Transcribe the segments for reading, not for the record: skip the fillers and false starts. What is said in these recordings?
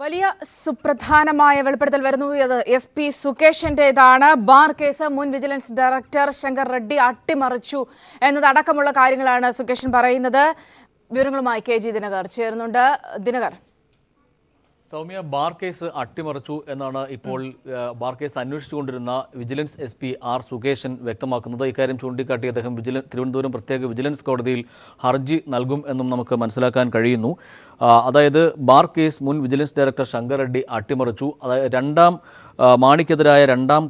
വലിയ സുപ്രധാനമായ വെളിപ്പെടുത്തൽ വരുന്നു. എസ് പി സുകേഷിൻ്റെതാണ്. ബാർ കേസ് മുൻ വിജിലൻസ് ഡയറക്ടർ ശങ്കർ റെഡ്ഡി അട്ടിമറിച്ചു എന്നതടക്കമുള്ള കാര്യങ്ങളാണ് സുകേഷൻ പറയുന്നത്. വിവരങ്ങളുമായി KG ദിനകർ ചേരുന്നുണ്ട്. ദിനകർ, സൗമ്യ, ബാർ കേസ് അട്ടിമറിച്ചു എന്നാണ് ഇപ്പോൾ ബാർ കേസ് അന്വേഷിച്ചുകൊണ്ടിരുന്ന വിജിലൻസ് SP R സുകേശൻ വ്യക്തമാക്കുന്നത്. ഇക്കാര്യം ചൂണ്ടിക്കാട്ടി അദ്ദേഹം തിരുവനന്തപുരം പ്രത്യേക വിജിലൻസ് കോടതിയിൽ ഹർജി നൽകും എന്നും നമുക്ക് മനസ്സിലാക്കാൻ കഴിയുന്നു. അതായത് ബാർ കേസ് മുൻ വിജിലൻസ് ഡയറക്ടർ ശങ്കർ റെഡ്ഡി അട്ടിമറിച്ചു. അതായത് മാണിക്കെതിരെ രണ്ടാം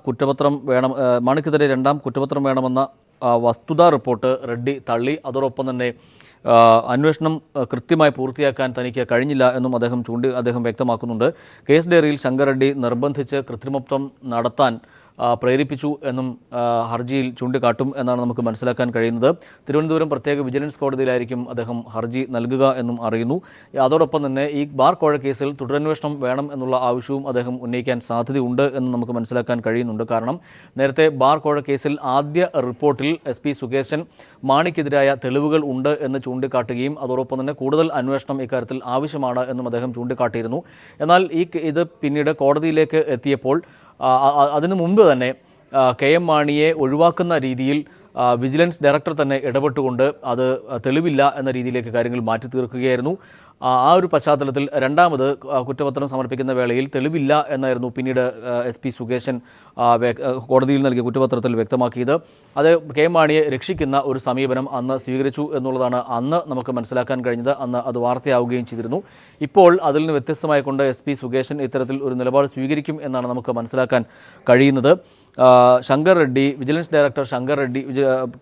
കുറ്റപത്രം വേണമെന്ന വസ്തുതാ റിപ്പോർട്ട് റെഡ്ഡി തള്ളി. അതോടൊപ്പം തന്നെ അന്വേഷണം കൃത്യമായി പൂർത്തിയാക്കാൻ തനിക്ക് കഴിഞ്ഞില്ല എന്നും അദ്ദേഹം വ്യക്തമാക്കുന്നുണ്ട്. കേസ് ഡയറിയിൽ ശങ്കർ റെഡ്ഡി നിർബന്ധിച്ച് കൃത്രിമത്വം നടത്താൻ പ്രേരിപ്പിച്ചു എന്നും ഹർജിയിൽ ചൂണ്ടിക്കാട്ടും എന്നാണ് നമുക്ക് മനസ്സിലാക്കാൻ കഴിയുന്നത്. തിരുവനന്തപുരം പ്രത്യേക വിജിലൻസ് കോടതിയിലായിരിക്കും അദ്ദേഹം ഹർജി നൽകുക എന്നും അറിയുന്നു. അതോടൊപ്പം തന്നെ ഈ ബാർ കോഴ കേസിൽ തുടരന്വേഷണം വേണം എന്നുള്ള ആവശ്യവും അദ്ദേഹം ഉന്നയിക്കാൻ സാധ്യതയുണ്ട് എന്ന് നമുക്ക് മനസ്സിലാക്കാൻ കഴിയുന്നുണ്ട്. കാരണം നേരത്തെ ബാർ കോഴ കേസിൽ ആദ്യ റിപ്പോർട്ടിൽ SP സുകേശൻ മാണിക്കെതിരായ തെളിവുകൾ ഉണ്ട് എന്ന് ചൂണ്ടിക്കാട്ടുകയും അതോടൊപ്പം തന്നെ കൂടുതൽ അന്വേഷണം ഇക്കാര്യത്തിൽ ആവശ്യമാണ് എന്നും അദ്ദേഹം ചൂണ്ടിക്കാട്ടിയിരുന്നു. എന്നാൽ ഇത് പിന്നീട് കോടതിയിലേക്ക് എത്തിയപ്പോൾ അതിനു മുമ്പ് തന്നെ KM മാണിയെ ഒഴിവാക്കുന്ന രീതിയിൽ വിജിലൻസ് ഡയറക്ടർ തന്നെ ഇടപെട്ടുകൊണ്ട് അത് തെളിവില്ല എന്ന രീതിയിലേക്ക് കാര്യങ്ങൾ മാറ്റി തീർക്കുകയായിരുന്നു. ആ ഒരു പശ്ചാത്തലത്തിൽ രണ്ടാമത് കുറ്റപത്രം സമർപ്പിക്കുന്ന വേളയിൽ തെളിവില്ല എന്നായിരുന്നു പിന്നീട് SP സുകേശൻ കോടതിയിൽ നൽകിയ കുറ്റപത്രത്തിൽ വ്യക്തമാക്കിയത്. അത് KM മാണിയെ രക്ഷിക്കുന്ന ഒരു സമീപനം അന്ന് സ്വീകരിച്ചു എന്നുള്ളതാണ് അന്ന് നമുക്ക് മനസ്സിലാക്കാൻ കഴിഞ്ഞത്. അന്ന് അത് വാർത്തയാവുകയും ചെയ്തിരുന്നു. ഇപ്പോൾ അതിൽ നിന്ന് വ്യത്യസ്തമായിക്കൊണ്ട് SP സുകേശൻ ഇത്തരത്തിൽ ഒരു നിലപാട് സ്വീകരിക്കും എന്നാണ് നമുക്ക് മനസ്സിലാക്കാൻ കഴിയുന്നത്. Shankar Reddy, vigilance director Shankar Reddy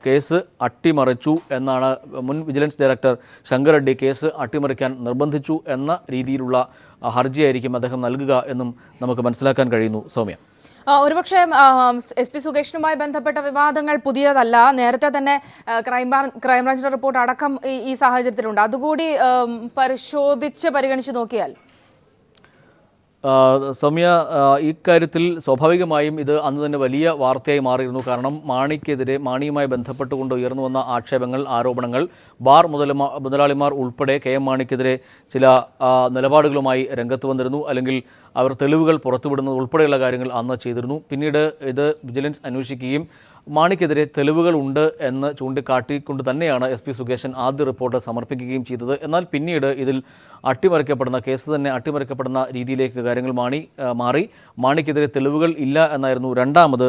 case അട്ടിമറിച്ചു എന്നാണ്. മുൻ vigilance director Shankar Reddy case അട്ടിമറിക്കാൻ നിർബന്ധിച്ചു എന്ന രീതിയിലുള്ള ഹർജിയായിരിക്കും അദ്ദേഹം നൽകുക എന്നും നമുക്ക് മനസ്സിലാക്കാൻ കഴിയുന്നു. സൗമ്യ, ഒരുപക്ഷെ SP സുകേഷിനുമായി ബന്ധപ്പെട്ട വിവാദങ്ങൾ പുതിയതല്ല. നേരത്തെ തന്നെ ക്രൈംബ്രാഞ്ചിന്റെ റിപ്പോർട്ട് അടക്കം ഈ സാഹചര്യത്തിലുണ്ട്. അതുകൂടി പരിഗണിച്ച് നോക്കിയാൽ സൗമ്യ, ഇക്കാര്യത്തിൽ സ്വാഭാവികമായും ഇത് അന്ന് തന്നെ വലിയ വാർത്തയായി മാറിയിരുന്നു. കാരണം മാണിയുമായി ബന്ധപ്പെട്ടുകൊണ്ട് ഉയർന്നു വന്ന ആരോപണങ്ങൾ ബാർ മുതലാളിമാർ ഉൾപ്പെടെ KM മാണിക്കെതിരെ ചില നിലപാടുകളുമായി രംഗത്ത് വന്നിരുന്നു. അല്ലെങ്കിൽ അവർ തെളിവുകൾ പുറത്തുവിടുന്നത് ഉൾപ്പെടെയുള്ള കാര്യങ്ങൾ അന്ന് ചെയ്തിരുന്നു. പിന്നീട് ഇത് വിജിലൻസ് അന്വേഷിക്കുകയും മാണിക്കെതിരെ തെളിവുകൾ ഉണ്ട് എന്ന് ചൂണ്ടിക്കാട്ടിക്കൊണ്ട് തന്നെയാണ് SP സുകേശൻ ആദ്യ റിപ്പോർട്ട് സമർപ്പിക്കുകയും ചെയ്തത്. എന്നാൽ പിന്നീട് ഇതിൽ കേസ് തന്നെ അട്ടിമറിക്കപ്പെടുന്ന രീതിയിലേക്ക് കാര്യങ്ങൾ മാറി. മാണിക്കെതിരെ തെളിവുകൾ ഇല്ല എന്നായിരുന്നു രണ്ടാമത്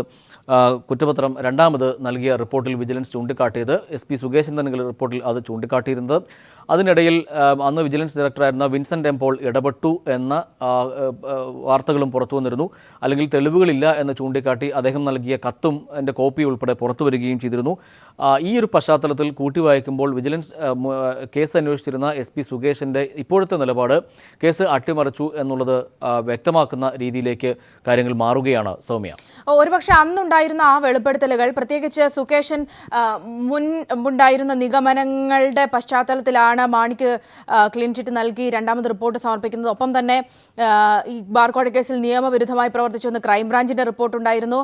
നൽകിയ റിപ്പോർട്ടിൽ വിജിലൻസ് ചൂണ്ടിക്കാട്ടിയത്. SP സുകേശൻ തന്നെ റിപ്പോർട്ടിൽ അത് ചൂണ്ടിക്കാട്ടിയിരുന്നത്. അതിനിടയിൽ അന്ന് വിജിലൻസ് ഡയറക്ടറായിരുന്ന വിൻസെൻ്റ് M. പോൾ ഇടപെട്ടു എന്ന വാർത്തകളും പുറത്തു വന്നിരുന്നു. അല്ലെങ്കിൽ തെളിവുകളില്ല എന്ന് ചൂണ്ടിക്കാട്ടി അദ്ദേഹം നൽകിയ കത്തും എൻ്റെ കോപ്പി ഉൾപ്പെടെ പുറത്തു വരികയും ചെയ്തിരുന്നു. ഈ ഒരു പശ്ചാത്തലത്തിൽ കൂട്ടിവായിക്കുമ്പോൾ വിജിലൻസ് കേസ് അന്വേഷിച്ചിരുന്ന SP സുകേശൻ്റെ ഇപ്പോഴത്തെ നിലപാട് കേസ് അട്ടിമറിച്ചു എന്നുള്ളത് വ്യക്തമാക്കുന്ന രീതിയിലേക്ക് കാര്യങ്ങൾ മാറുകയാണ്. സൗമ്യ, ഒരുപക്ഷെ അന്നുണ്ടായിരുന്ന ആ വെളിപ്പെടുത്തലുകൾ, പ്രത്യേകിച്ച് സുകേശൻ മുൻപുണ്ടായിരുന്ന നിഗമനങ്ങളുടെ പശ്ചാത്തലത്തിലാണ് മാണിക്ക് ക്ലീൻ ചിറ്റ് നൽകി രണ്ടാമത് റിപ്പോർട്ട് സമർപ്പിക്കുന്നത്. ഒപ്പം തന്നെ ഈ ബാർകോഴ കേസിൽ നിയമവിരുദ്ധമായി പ്രവർത്തിച്ചുവെന്ന് ക്രൈംബ്രാഞ്ചിന്റെ റിപ്പോർട്ടുണ്ടായിരുന്നു.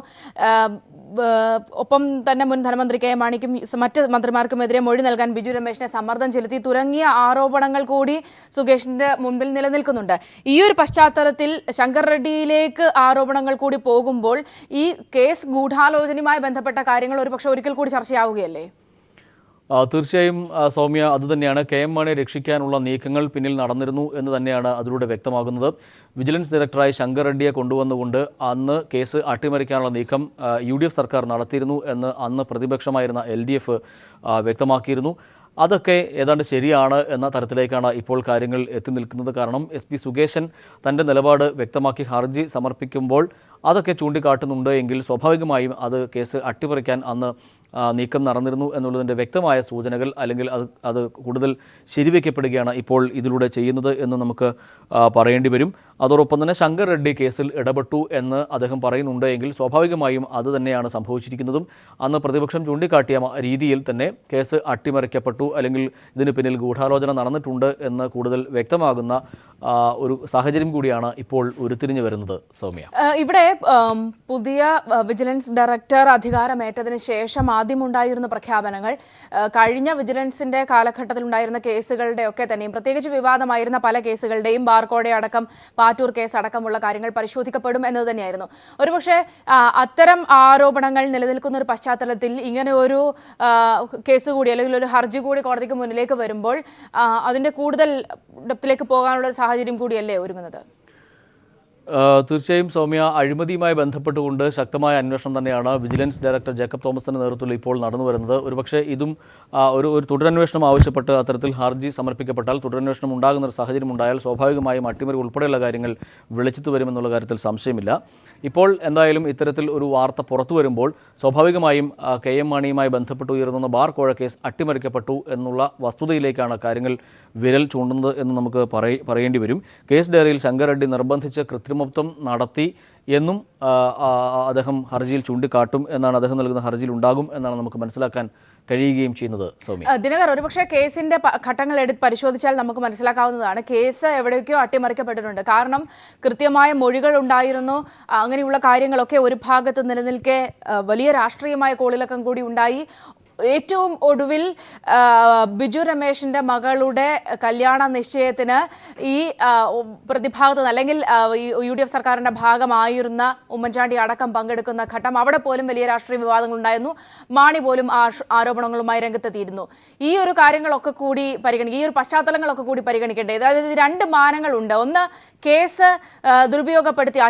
ഒപ്പം തന്നെ മുൻ ധനമന്ത്രി KM മാണിക്കും മറ്റ് മന്ത്രിമാർക്കുമെതിരെ മൊഴി നൽകാൻ ബിജു രമേശിനെ സമ്മർദ്ദം ചെലുത്തി തുടങ്ങിയ ആരോപണങ്ങൾ കൂടി സുകേഷിന്റെ മുൻപിൽ നിലനിൽക്കുന്നുണ്ട്. ഈ ഒരു പശ്ചാത്തലത്തിൽ ശങ്കർ റെഡ്ഡിയിലേക്ക് ആരോപണങ്ങൾ കൂടി പോകുമ്പോൾ ഈ കേസ് ഗൂഢാലോചനയുമായി ബന്ധപ്പെട്ട കാര്യങ്ങൾ ഒരുപക്ഷെ ഒരിക്കൽ കൂടി ചർച്ചയാവുകയല്ലേ? തീർച്ചയായും സൗമ്യ, അതുതന്നെയാണ്. KM മാണിയെ രക്ഷിക്കാനുള്ള നീക്കങ്ങൾ പിന്നിൽ നടന്നിരുന്നു എന്ന് തന്നെയാണ് അതിലൂടെ വ്യക്തമാകുന്നത്. വിജിലൻസ് ഡയറക്ടറായി ശങ്കർ റെഡ്ഡിയെ കൊണ്ടുവന്നുകൊണ്ട് അന്ന് കേസ് അട്ടിമറിക്കാനുള്ള നീക്കം UDF സർക്കാർ നടത്തിയിരുന്നു എന്ന് അന്ന് പ്രതിപക്ഷമായിരുന്ന LDF വ്യക്തമാക്കിയിരുന്നു. അതൊക്കെ ഏതാണ്ട് ശരിയാണ് എന്ന തരത്തിലേക്കാണ് ഇപ്പോൾ കാര്യങ്ങൾ എത്തി നിൽക്കുന്നത്. കാരണം SP സുകേശൻ തൻ്റെ നിലപാട് വ്യക്തമാക്കി ഹർജി സമർപ്പിക്കുമ്പോൾ അതൊക്കെ ചൂണ്ടിക്കാട്ടുന്നുണ്ട് എങ്കിൽ സ്വാഭാവികമായും അത് കേസ് അട്ടിമറിക്കാൻ അന്ന് നീക്കം നടന്നിരുന്നു എന്നുള്ളതിൻ്റെ വ്യക്തമായ സൂചനകൾ, അല്ലെങ്കിൽ അത് കൂടുതൽ ശരിവയ്ക്കപ്പെടുകയാണ് ഇപ്പോൾ ഇതിലൂടെ ചെയ്യുന്നത് എന്ന് നമുക്ക് പറയേണ്ടി വരും. അതോടൊപ്പം തന്നെ ശങ്കർ റെഡ്ഡി കേസിൽ ഇടപെട്ടു എന്ന് അദ്ദേഹം പറയുന്നുണ്ട് എങ്കിൽ സ്വാഭാവികമായും അത് തന്നെയാണ് സംഭവിച്ചിരിക്കുന്നതും. അന്ന് പ്രതിപക്ഷം ചൂണ്ടിക്കാട്ടിയ രീതിയിൽ തന്നെ കേസ് അട്ടിമറിക്കപ്പെട്ടു, അല്ലെങ്കിൽ ഇതിന് പിന്നിൽ ഗൂഢാലോചന നടന്നിട്ടുണ്ട് എന്ന് കൂടുതൽ വ്യക്തമാകുന്ന ഒരു സാഹചര്യം കൂടിയാണ് ഇപ്പോൾ ഉരുത്തിരിഞ്ഞു വരുന്നത്. സൗമ്യ, ഇവിടെ പുതിയ വിജിലൻസ് ഡയറക്ടർ അധികാരമേറ്റതിന് ശേഷം ആദ്യമുണ്ടായിരുന്ന പ്രഖ്യാപനങ്ങൾ കഴിഞ്ഞ വിജിലൻസിന്റെ കാലഘട്ടത്തിൽ ഉണ്ടായിരുന്ന കേസുകളുടെ ഒക്കെ തന്നെയും പ്രത്യേകിച്ച് വിവാദമായിരുന്ന പല കേസുകളുടെയും ബാർക്കോഴ അടക്കം പാറ്റൂർ കേസ് അടക്കമുള്ള കാര്യങ്ങൾ പരിശോധിക്കപ്പെടും എന്നത് തന്നെയായിരുന്നു. ഒരുപക്ഷെ അത്തരം ആരോപണങ്ങൾ നിലനിൽക്കുന്ന ഒരു പശ്ചാത്തലത്തിൽ ഇങ്ങനെ ഒരു കേസ് കൂടി അല്ലെങ്കിൽ ഒരു ഹർജി കൂടി കോടതിക്ക് മുന്നിലേക്ക് വരുമ്പോൾ അതിന്റെ കൂടുതൽ ഡെപ്തിലേക്ക് പോകാനുള്ള സാഹചര്യം കൂടിയല്ലേ ഒരുങ്ങുന്നത്? തീർച്ചയായും സൗമ്യ, അഴിമതിയുമായി ബന്ധപ്പെട്ടുകൊണ്ട് ശക്തമായ അന്വേഷണം തന്നെയാണ് വിജിലൻസ് ഡയറക്ടർ ജേക്കബ് തോമസിന്റെ നേതൃത്വത്തിൽ ഇപ്പോൾ നടന്നു വരുന്നത്. ഒരുപക്ഷെ ഇതും ഒരു തുടരന്വേഷണം ആവശ്യപ്പെട്ട് അത്തരത്തിൽ ഹർജി സമർപ്പിക്കപ്പെട്ടാൽ, തുടരന്വേഷണം ഉണ്ടാകുന്ന ഒരു സാഹചര്യം ഉണ്ടായാൽ സ്വാഭാവികമായും അട്ടിമറി ഉൾപ്പെടെയുള്ള കാര്യങ്ങൾ വെളിച്ചത്ത് വരുമെന്നുള്ള കാര്യത്തിൽ സംശയമില്ല. ഇപ്പോൾ എന്തായാലും ഇത്തരത്തിൽ ഒരു വാർത്ത പുറത്തു വരുമ്പോൾ സ്വാഭാവികമായും KM മാണിയുമായി ബന്ധപ്പെട്ട് ഉയർന്ന ബാർ കോഴ കേസ് അട്ടിമറിക്കപ്പെട്ടു എന്നുള്ള വസ്തുതയിലേക്കാണ് കാര്യങ്ങൾ വിരൽ ചൂണ്ടുന്നത് എന്ന് നമുക്ക് പറയേണ്ടി വരും. കേസ് ഡയറിയിൽ ശങ്കർ റെഡ്ഡി നിർബന്ധിച്ച് കൃത്രിമത്വം നടത്തി എന്നും അദ്ദേഹം ഹർജിയിൽ ചൂണ്ടിക്കാട്ടും എന്നാണ്, അദ്ദേഹം നൽകുന്ന ഹർജിയിൽ ഉണ്ടാകും എന്നാണ് നമുക്ക് മനസ്സിലാക്കാൻ കഴിയുകയും ചെയ്യുന്നത്. സൗമ്യ, ദിനകർ, ഒരുപക്ഷെ കേസിന്റെ ഘട്ടങ്ങൾ പരിശോധിച്ചാൽ നമുക്ക് മനസ്സിലാക്കാവുന്നതാണ് കേസ് എവിടേക്കോ അട്ടിമറിക്കപ്പെട്ടിട്ടുണ്ട്. കാരണം കൃത്യമായ മൊഴികൾ ഉണ്ടായിരുന്നു, അങ്ങനെയുള്ള കാര്യങ്ങളൊക്കെ ഒരു ഭാഗത്ത് നിലനിൽക്കെ വലിയ രാഷ്ട്രീയമായ കോളിളക്കം കൂടി ഉണ്ടായി. ഏറ്റവും ഒടുവിൽ ബിജു രമേശിന്റെ മകളുടെ കല്യാണ നിശ്ചയത്തിന് ഈ പ്രതിഭാഗത്ത് അല്ലെങ്കിൽ UDF സർക്കാരിന്റെ ഭാഗമായിരുന്ന ഉമ്മൻചാണ്ടി അടക്കം പങ്കെടുക്കുന്ന ഘട്ടം, അവിടെ പോലും വലിയ രാഷ്ട്രീയ വിവാദങ്ങൾ ഉണ്ടായിരുന്നു. മാണി പോലും ആരോപണങ്ങളുമായി രംഗത്തെത്തിയിരുന്നു. ഈ ഒരു കാര്യങ്ങളൊക്കെ കൂടി ഈ ഒരു പശ്ചാത്തലങ്ങളൊക്കെ കൂടി പരിഗണിക്കേണ്ടത്. അതായത് രണ്ട് മാനങ്ങളുണ്ട്. ഒന്ന്, കേസ് ദുരുപയോഗപ്പെടുത്തി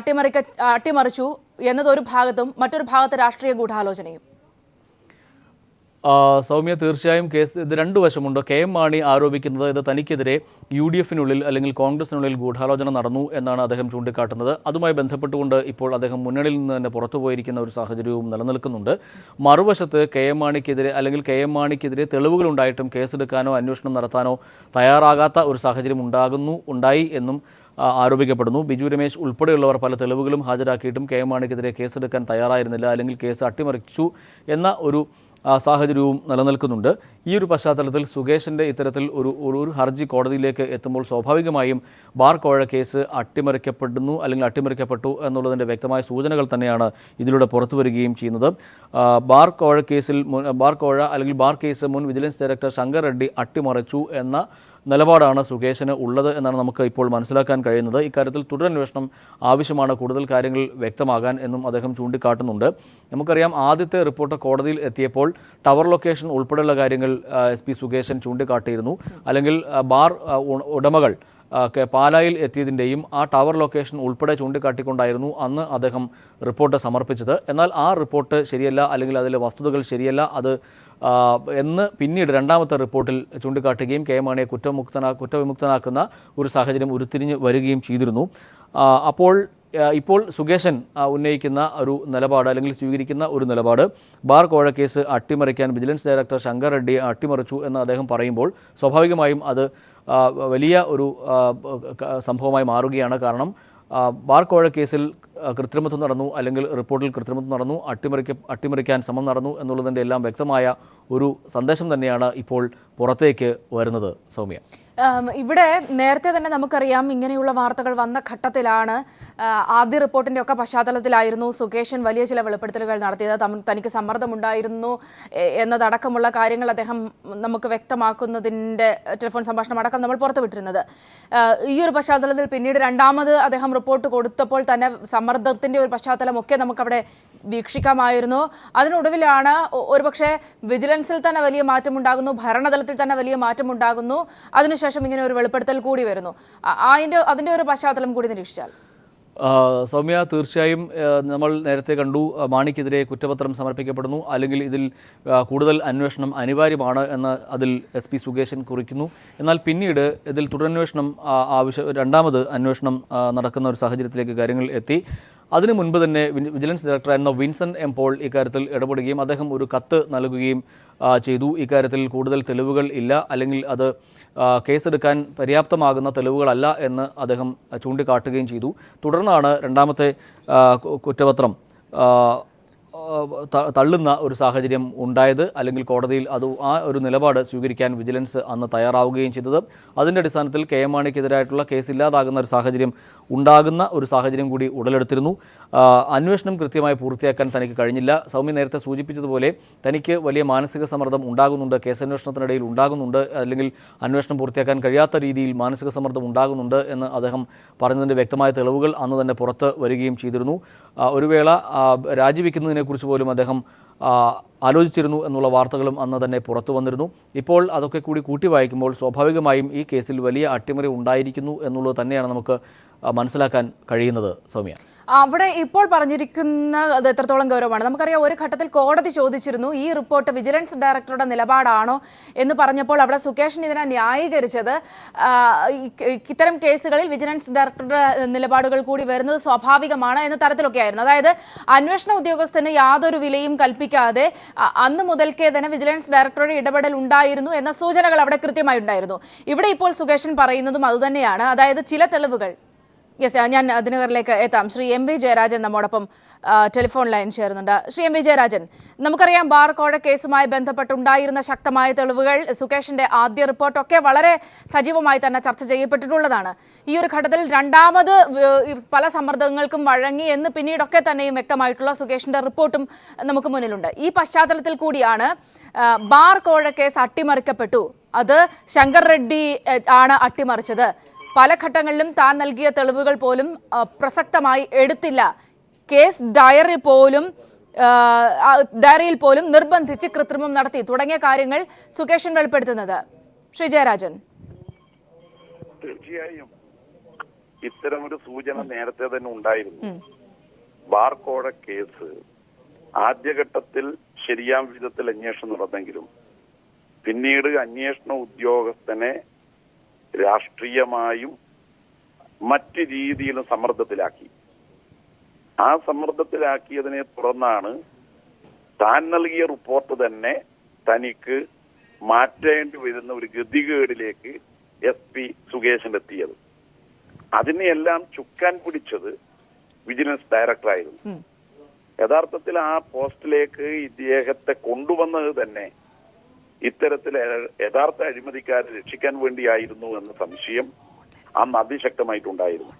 അട്ടിമറിച്ചു എന്നത് ഒരു ഭാഗത്തും, മറ്റൊരു ഭാഗത്ത് രാഷ്ട്രീയ ഗൂഢാലോചനയും. സൗമ്യ, തീർച്ചയായും കേസ് ഇത് രണ്ടു വശമുണ്ട്. KM മാണി ആരോപിക്കുന്നത് ഇത് തനിക്കെതിരെ UDF-നുള്ളിൽ അല്ലെങ്കിൽ കോൺഗ്രസിനുള്ളിൽ ഗൂഢാലോചന നടന്നു എന്നാണ് അദ്ദേഹം ചൂണ്ടിക്കാട്ടുന്നത്. അതുമായി ബന്ധപ്പെട്ടുകൊണ്ട് ഇപ്പോൾ അദ്ദേഹം മുന്നണിയിൽ നിന്ന് തന്നെ പുറത്തു പോയിരിക്കുന്ന ഒരു സാഹചര്യവും നിലനിൽക്കുന്നുണ്ട്. മറുവശത്ത് KM മാണിക്കെതിരെ അല്ലെങ്കിൽ KM മാണിക്കെതിരെ തെളിവുകളുണ്ടായിട്ടും കേസെടുക്കാനോ അന്വേഷണം നടത്താനോ തയ്യാറാകാത്ത ഒരു സാഹചര്യം ഉണ്ടായി എന്നും ആരോപിക്കപ്പെടുന്നു. ബിജു രമേശ് ഉൾപ്പെടെയുള്ളവർ പല തെളിവുകളും ഹാജരാക്കിയിട്ടും KM മാണിക്കെതിരെ കേസെടുക്കാൻ തയ്യാറായിരുന്നില്ല, അല്ലെങ്കിൽ കേസ് അട്ടിമറിച്ചു എന്ന ഒരു സാഹചര്യവും നിലനിൽക്കുന്നുണ്ട്. ഈ ഒരു പശ്ചാത്തലത്തിൽ സുകേഷിൻ്റെ ഇത്തരത്തിൽ ഒരു ഹർജി കോടതിയിലേക്ക് എത്തുമ്പോൾ സ്വാഭാവികമായും ബാർ കോഴ കേസ് അട്ടിമറിക്കപ്പെടുന്നു അല്ലെങ്കിൽ അട്ടിമറിക്കപ്പെട്ടു എന്നുള്ളതിൻ്റെ വ്യക്തമായ സൂചനകൾ തന്നെയാണ് ഇതിലൂടെ പുറത്തു വരികയും ചെയ്യുന്നത്. ബാർ കോഴ അല്ലെങ്കിൽ ബാർ കേസ് മുൻ വിജിലൻസ് ഡയറക്ടർ ശങ്കർ റെഡ്ഡി അട്ടിമറിച്ചു എന്ന നിലപാടാണ് സുകേഷിന് ഉള്ളത് എന്നാണ് നമുക്ക് ഇപ്പോൾ മനസ്സിലാക്കാൻ കഴിയുന്നത്. ഇക്കാര്യത്തിൽ തുടരന്വേഷണം ആവശ്യമാണ്, കൂടുതൽ കാര്യങ്ങൾ വ്യക്തമാകാൻ എന്നും അദ്ദേഹം ചൂണ്ടിക്കാട്ടുന്നുണ്ട്. നമുക്കറിയാം, ആദ്യത്തെ റിപ്പോർട്ട് കോടതിയിൽ എത്തിയപ്പോൾ ടവർ ലൊക്കേഷൻ ഉൾപ്പെടെയുള്ള കാര്യങ്ങൾ SP സുകേശൻ ചൂണ്ടിക്കാട്ടിയിരുന്നു. അല്ലെങ്കിൽ ബാർ ഉടമകൾ പാലായിൽ എത്തിയതിൻ്റെയും ആ ടവർ ലൊക്കേഷൻ ഉൾപ്പെടെ ചൂണ്ടിക്കാട്ടിക്കൊണ്ടായിരുന്നു അന്ന് അദ്ദേഹം റിപ്പോർട്ട് സമർപ്പിച്ചത്. എന്നാൽ ആ റിപ്പോർട്ട് ശരിയല്ല, അല്ലെങ്കിൽ അതിലെ വസ്തുതകൾ ശരിയല്ല, അത് എന്ന് പിന്നീട് രണ്ടാമത്തെ റിപ്പോർട്ടിൽ ചൂണ്ടിക്കാട്ടുകയും KM മാണിയെ കുറ്റവിമുക്തനാക്കുന്ന ഒരു സാഹചര്യം ഉരുത്തിരിഞ്ഞ് വരികയും ചെയ്തിരുന്നു. ഇപ്പോൾ സുകേശൻ ഉന്നയിക്കുന്ന ഒരു നിലപാട് അല്ലെങ്കിൽ സ്വീകരിക്കുന്ന ഒരു നിലപാട്, ബാർ കോഴ കേസ് അട്ടിമറിക്കാൻ വിജിലൻസ് ഡയറക്ടർ ശങ്കർ റെഡ്ഡിയെ അട്ടിമറിച്ചു എന്ന് അദ്ദേഹം പറയുമ്പോൾ സ്വാഭാവികമായും അത് വലിയ ഒരു സംഭവമായി മാറുകയാണ്. കാരണം ബാർ കോഴ കേസിൽ കൃത്രിമത്വം നടന്നു, അല്ലെങ്കിൽ റിപ്പോർട്ടിൽ കൃത്രിമത്വം നടന്നു, അട്ടിമറിക്കാൻ ശ്രമം നടന്നു എന്നുള്ളതിൻ്റെ എല്ലാം വ്യക്തമായ ഒരു സന്ദേശം തന്നെയാണ് ഇപ്പോൾ പുറത്തേക്ക് വരുന്നത്. സൗമ്യ, ഇവിടെ നേരത്തെ തന്നെ നമുക്കറിയാം, ഇങ്ങനെയുള്ള വാർത്തകൾ വന്ന ഘട്ടത്തിലാണ്, ആദ്യ റിപ്പോർട്ടിൻ്റെ ഒക്കെ പശ്ചാത്തലത്തിലായിരുന്നു സുകേശൻ വലിയ ചില വെളിപ്പെടുത്തലുകൾ നടത്തിയത്. തനിക്ക് സമ്മർദ്ദമുണ്ടായിരുന്നു എന്നതടക്കമുള്ള കാര്യങ്ങൾ അദ്ദേഹം നമുക്ക് വ്യക്തമാക്കുന്നതിൻ്റെ ടെലിഫോൺ സംഭാഷണം അടക്കം നമ്മൾ പുറത്തുവിട്ടിരുന്നത്. ഈ ഒരു പശ്ചാത്തലത്തിൽ പിന്നീട് രണ്ടാമത് അദ്ദേഹം റിപ്പോർട്ട് കൊടുത്തപ്പോൾ തന്നെ സമ്മർദ്ദത്തിൻ്റെ ഒരു പശ്ചാത്തലമൊക്കെ നമുക്കവിടെ വീക്ഷിക്കാമായിരുന്നു. അതിനൊടുവിലാണ് ഒരുപക്ഷെ വിജിലൻസിൽ തന്നെ വലിയ മാറ്റമുണ്ടാകുന്നു, ഭരണതലത്തിൽ തന്നെ വലിയ മാറ്റമുണ്ടാകുന്നു, അതിനുശേഷം ഇങ്ങനെ ഒരു വെളിപ്പെടുത്തൽ കൂടി വരുന്നു. അതിൻ്റെ ഒരു പശ്ചാത്തലം കൂടി നിരീക്ഷിച്ചാൽ. സൗമ്യ, തീർച്ചയായും നമ്മൾ നേരത്തെ കണ്ടു, മാണിക്കെതിരെ കുറ്റപത്രം സമർപ്പിക്കപ്പെടുന്നു, അല്ലെങ്കിൽ ഇതിൽ കൂടുതൽ അന്വേഷണം അനിവാര്യമാണ് എന്ന് അതിൽ SP സുകേശൻ കുറിക്കുന്നു. എന്നാൽ പിന്നീട് ഇതിൽ തുടരന്വേഷണം രണ്ടാമത് അന്വേഷണം നടക്കുന്ന ഒരു സാഹചര്യത്തിലേക്ക് കാര്യങ്ങൾ എത്തി. അതിനു മുൻപ് തന്നെ വിജിലൻസ് ഡയറക്ടറായിരുന്ന വിൻസെൻ്റ് M. പോൾ ഇക്കാര്യത്തിൽ ഇടപെടുകയും അദ്ദേഹം ഒരു കത്ത് നൽകുകയും ചെയ്തു. ഇക്കാര്യത്തിൽ കൂടുതൽ തെളിവുകൾ ഇല്ല, അല്ലെങ്കിൽ അത് കേസെടുക്കാൻ പര്യാപ്തമാകുന്ന തെളിവുകളല്ല എന്ന് അദ്ദേഹം ചൂണ്ടിക്കാട്ടുകയും ചെയ്തു. തുടർന്നാണ് രണ്ടാമത്തെ കുറ്റപത്രം തള്ളുന്ന ഒരു സാഹചര്യം ഉണ്ടായത്, അല്ലെങ്കിൽ കോടതിയിൽ ആ ഒരു നിലപാട് സ്വീകരിക്കാൻ വിജിലൻസ് അന്ന് തയ്യാറാവുകയും ചെയ്തത്. അതിൻ്റെ അടിസ്ഥാനത്തിൽ കെ എം മാണിക്കെതിരായിട്ടുള്ള കേസ് ഇല്ലാതാകുന്ന ഒരു സാഹചര്യം ഉണ്ടാകുന്ന ഒരു സാഹചര്യം കൂടി ഉടലെടുത്തിരുന്നു. അന്വേഷണം കൃത്യമായി പൂർത്തിയാക്കാൻ തനിക്ക് കഴിഞ്ഞില്ല. സൗമ്യ നേരത്തെ സൂചിപ്പിച്ചതുപോലെ തനിക്ക് വലിയ മാനസിക സമ്മർദ്ദം ഉണ്ടാകുന്നുണ്ട്, കേസന്വേഷണത്തിനിടയിൽ ഉണ്ടാകുന്നുണ്ട്, അല്ലെങ്കിൽ അന്വേഷണം പൂർത്തിയാക്കാൻ കഴിയാത്ത രീതിയിൽ മാനസിക സമ്മർദ്ദം ഉണ്ടാകുന്നുണ്ട് എന്ന് അദ്ദേഹം പറഞ്ഞതിൻ്റെ വ്യക്തമായ തെളിവുകൾ അന്ന് തന്നെ പുറത്ത് വരികയും ചെയ്തിരുന്നു. ഒരു വേള രാജിവെക്കുന്നതിനെക്കുറിച്ച് പോലും അദ്ദേഹം ആലോചിച്ചിരുന്നു എന്നുള്ള വാർത്തകളും അന്ന് തന്നെ പുറത്തു വന്നിരുന്നു. ഇപ്പോൾ അതൊക്കെ കൂടി കൂട്ടി വായിക്കുമ്പോൾ സ്വാഭാവികമായും ഈ കേസിൽ വലിയ അട്ടിമറി ഉണ്ടായിരിക്കുന്നു എന്നുള്ളത് തന്നെയാണ് നമുക്ക് മനസ്സിലാക്കാൻ കഴിയുന്നത്. സൗമ്യ, അവിടെ ഇപ്പോൾ പറഞ്ഞിരിക്കുന്നത് എത്രത്തോളം ഗൗരവമാണ്? നമുക്കറിയാം, ഒരു ഘട്ടത്തിൽ കോടതി ചോദിച്ചിരുന്നു ഈ റിപ്പോർട്ട് വിജിലൻസ് ഡയറക്ടറുടെ നിലപാടാണോ എന്ന് പറഞ്ഞപ്പോൾ അവിടെ സുകേഷൻ ഇതിനെ ന്യായീകരിച്ചത് ഇത്തരം കേസുകളിൽ വിജിലൻസ് ഡയറക്ടറുടെ നിലപാടുകൾ കൂടി വരുന്നത് സ്വാഭാവികമാണ് എന്ന തരത്തിലൊക്കെ ആയിരുന്നു. അതായത് അന്വേഷണ ഉദ്യോഗസ്ഥന് യാതൊരു വിലയും കൽപ്പിക്കാതെ അന്ന് മുതൽക്കേ തന്നെ വിജിലൻസ് ഡയറക്ടറുടെ ഇടപെടൽ ഉണ്ടായിരുന്നു എന്ന സൂചനകൾ അവിടെ കൃത്യമായി ഉണ്ടായിരുന്നു. ഇവിടെ ഇപ്പോൾ സുകേഷൻ പറയുന്നതും അതുതന്നെയാണ്. അതായത് ചില തെളിവുകൾ. യെസ്, ഞാൻ ദിനകറിലേക്ക് എത്താം. ശ്രീ എം വി ജയരാജൻ നമ്മോടൊപ്പം ടെലിഫോൺ ലൈൻ ചേരുന്നുണ്ട്. ശ്രീ എം വി ജയരാജൻ, നമുക്കറിയാം ബാർ കോഴ കേസുമായി ബന്ധപ്പെട്ടുണ്ടായിരുന്ന ശക്തമായ തെളിവുകൾ, സുകേഷിന്റെ ആദ്യ റിപ്പോർട്ടൊക്കെ വളരെ സജീവമായി തന്നെ ചർച്ച ചെയ്യപ്പെട്ടിട്ടുള്ളതാണ്. ഈ ഒരു ഘട്ടത്തിൽ രണ്ടാമത് പല സമ്മർദ്ദങ്ങൾക്കും വഴങ്ങി എന്ന് പിന്നീടൊക്കെ തന്നെയും വ്യക്തമായിട്ടുള്ള സുകേഷിന്റെ റിപ്പോർട്ടും നമുക്ക് മുന്നിലുണ്ട്. ഈ പശ്ചാത്തലത്തിൽ കൂടിയാണ് ബാർ കോഴ കേസ് അട്ടിമറിക്കപ്പെട്ടു, അത് ശങ്കർ റെഡ്ഡി ആണ് അട്ടിമറിച്ചത്, പല ഘട്ടങ്ങളിലും താൻ നൽകിയ തെളിവുകൾ പോലും പ്രസക്തമായി എടുത്തില്ല, കേസ് ഡയറിയിൽ പോലും നിർബന്ധിച്ച് കൃത്രിമം നടത്തി തുടങ്ങിയ കാര്യങ്ങൾ സുകേഷൻ വെളിപ്പെടുത്തുന്നത്. ശ്രീ ജയരാജൻ, തീർച്ചയായും ഇത്തരമൊരു സൂചന നേരത്തെ തന്നെ ഉണ്ടായിരുന്നു. ബാർ കോഴ കേസ് ആദ്യഘട്ടത്തിൽ ശരിയാം വിധത്തിൽ അന്വേഷണം നടന്നെങ്കിലും പിന്നീട് അന്വേഷണ ഉദ്യോഗസ്ഥനെ രാഷ്ട്രീയമായും മറ്റ് രീതിയിലും സമ്മർദ്ദത്തിലാക്കി. ആ സമ്മർദ്ദത്തിലാക്കിയതിനെ തുടർന്നാണ് താൻ നൽകിയ റിപ്പോർട്ട് തന്നെ തനിക്ക് മാറ്റേണ്ടി വരുന്ന ഒരു ഗതികേടിലേക്ക് SP സുകേശൻ എത്തിയത്. അതിനെയെല്ലാം ചുക്കാൻ പിടിച്ചത് വിജിലൻസ് ഡയറക്ടറായിരുന്നു. യഥാർത്ഥത്തിൽ ആ പോസ്റ്റിലേക്ക് ഇദ്ദേഹത്തെ കൊണ്ടുവന്നത് തന്നെ ഇത്തരത്തിൽ യഥാർത്ഥ അഴിമതിക്കാരെ രക്ഷിക്കാൻ വേണ്ടിയായിരുന്നു എന്ന സംശയം അന്ന് അതിശക്തമായിട്ടുണ്ടായിരുന്നു.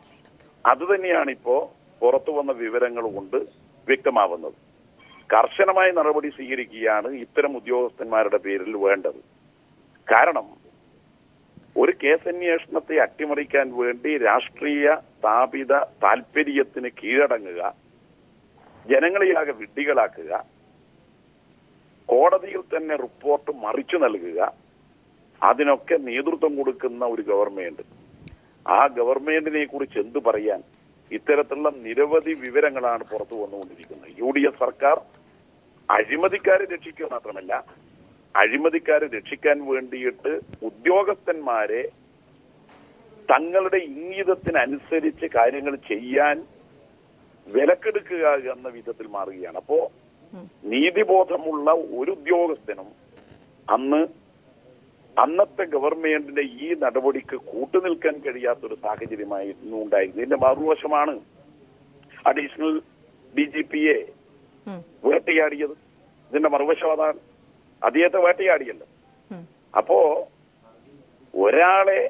അതുതന്നെയാണ് ഇപ്പോ പുറത്തു വന്ന വിവരങ്ങൾ കൊണ്ട് വ്യക്തമാവുന്നത്. കർശനമായ നടപടി സ്വീകരിക്കുകയാണ് ഇത്തരം ഉദ്യോഗസ്ഥന്മാരുടെ പേരിൽ വേണ്ടത്. കാരണം ഒരു കേസന്വേഷണത്തെ അട്ടിമറിക്കാൻ വേണ്ടി രാഷ്ട്രീയ സ്ഥാപിത താല്പര്യത്തിന് കീഴടങ്ങുക, ജനങ്ങളെയാകെ വിഡ്ഢികളാക്കുക, കോടതിയിൽ തന്നെ റിപ്പോർട്ട് മറിച്ചു നൽകുക, അതിനൊക്കെ നേതൃത്വം കൊടുക്കുന്ന ഒരു ഗവൺമെന്റ്. ആ ഗവൺമെന്റിനെ കുറിച്ച് എന്തു പറയാൻ? ഇത്തരത്തിലുള്ള നിരവധി വിവരങ്ങളാണ് പുറത്തു വന്നുകൊണ്ടിരിക്കുന്നത്. UDF സർക്കാർ അഴിമതിക്കാരെ രക്ഷിക്കുക മാത്രമല്ല, അഴിമതിക്കാരെ രക്ഷിക്കാൻ വേണ്ടിയിട്ട് ഉദ്യോഗസ്ഥന്മാരെ തങ്ങളുടെ ഇംഗിതത്തിനനുസരിച്ച് കാര്യങ്ങൾ ചെയ്യാൻ വിലക്കെടുക്കുക എന്ന വിധത്തിൽ മാറുകയാണ്. അപ്പോ നീതിബോധമുള്ള ഒരു ഉദ്യോഗസ്ഥനും അന്നത്തെ ഗവൺമെന്റിന്റെ ഈ നടപടിക്ക് കൂട്ടുനിൽക്കാൻ കഴിയാത്തൊരു സാഹചര്യമായിരുന്നു ഉണ്ടായിരുന്നത്. ഇതിന്റെ മറുവശമാണ് അഡീഷണൽ DGPയെ വേട്ടയാടിയത്. ഇതിന്റെ മറുവശം അതാണ്, അദ്ദേഹത്തെ വേട്ടയാടിയല്ലോ. അപ്പോ ഒരാളെ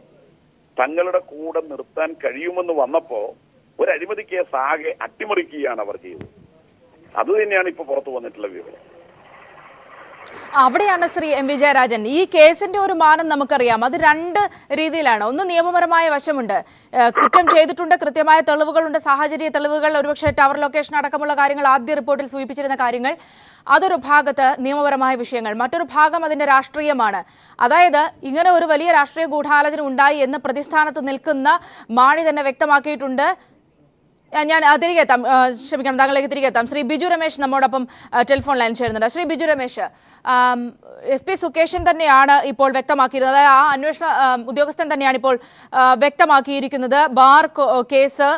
തങ്ങളുടെ കൂടെ നിർത്താൻ കഴിയുമെന്ന് വന്നപ്പോ ഒരു അഴിമതി കേസ് ആകെ അട്ടിമറിക്കുകയാണ് അവർ ചെയ്തത്. അത് തന്നെയാണ് ഇപ്പൊ പുറത്തു വന്നിട്ടുള്ള വിവരം. അവിടെയാണ് ശ്രീ എം വി ജയരാജൻ, ഈ കേസിന്റെ ഒരു മാനം നമുക്കറിയാം. അത് രണ്ട് രീതിയിലാണ്. ഒന്ന്, നിയമപരമായ വശമുണ്ട്, കുറ്റം ചെയ്തിട്ടുണ്ട്, കൃത്യമായ തെളിവുകളുണ്ട്, സാഹചര്യ തെളിവുകൾ, ഒരുപക്ഷെ ടവർ ലൊക്കേഷൻ അടക്കമുള്ള കാര്യങ്ങൾ, ആദ്യ റിപ്പോർട്ടിൽ സൂചിപ്പിച്ചിരുന്ന കാര്യങ്ങൾ, അതൊരു ഭാഗത്ത് നിയമപരമായ വിഷയങ്ങൾ. മറ്റൊരു ഭാഗം അതിന്റെ രാഷ്ട്രീയമാണ്. അതായത് ഇങ്ങനെ ഒരു വലിയ രാഷ്ട്രീയ ഗൂഢാലോചന ഉണ്ടായി എന്ന് പ്രതിസ്ഥാനത്ത് നിൽക്കുന്ന മാണി തന്നെ വ്യക്തമാക്കിയിട്ടുണ്ട്. ഞാൻ തിരികെ എത്താം, ക്ഷമിക്കണം, താങ്കളിലേക്ക് തിരികെ എത്താം. ശ്രീ ബിജു രമേശ് നമ്മോടൊപ്പം ടെലിഫോൺ ലൈൻ ചേരുന്നുണ്ട്. ശ്രീ ബിജു രമേശ്, SP സുകേഷൻ തന്നെയാണ് ഇപ്പോൾ വ്യക്തമാക്കിയത്, അതായത് ആ അന്വേഷണ ഉദ്യോഗസ്ഥൻ തന്നെയാണ് ഇപ്പോൾ വ്യക്തമാക്കിയിരിക്കുന്നത്, ബാർ കേസ്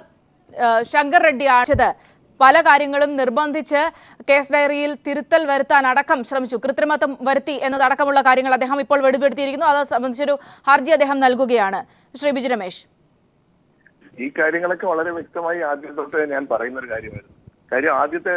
ശങ്കർ റെഡ്ഡി അടച്ചത് പല കാര്യങ്ങളും നിർബന്ധിച്ച് കേസ് ഡയറിയിൽ തിരുത്തൽ വരുത്താൻ അടക്കം ശ്രമിച്ചു, കൃത്രിമത്വം വരുത്തി എന്നതടക്കമുള്ള കാര്യങ്ങൾ അദ്ദേഹം ഇപ്പോൾ വെളിപ്പെടുത്തിയിരിക്കുന്നു. അത് സംബന്ധിച്ചൊരു ഹർജി അദ്ദേഹം നൽകുകയാണ്. ശ്രീ ബിജു രമേശ്, ഈ കാര്യങ്ങളൊക്കെ വളരെ വ്യക്തമായി ആദ്യം തൊട്ട് ഞാൻ പറയുന്ന ഒരു കാര്യമായിരുന്നു. കാര്യം ആദ്യത്തെ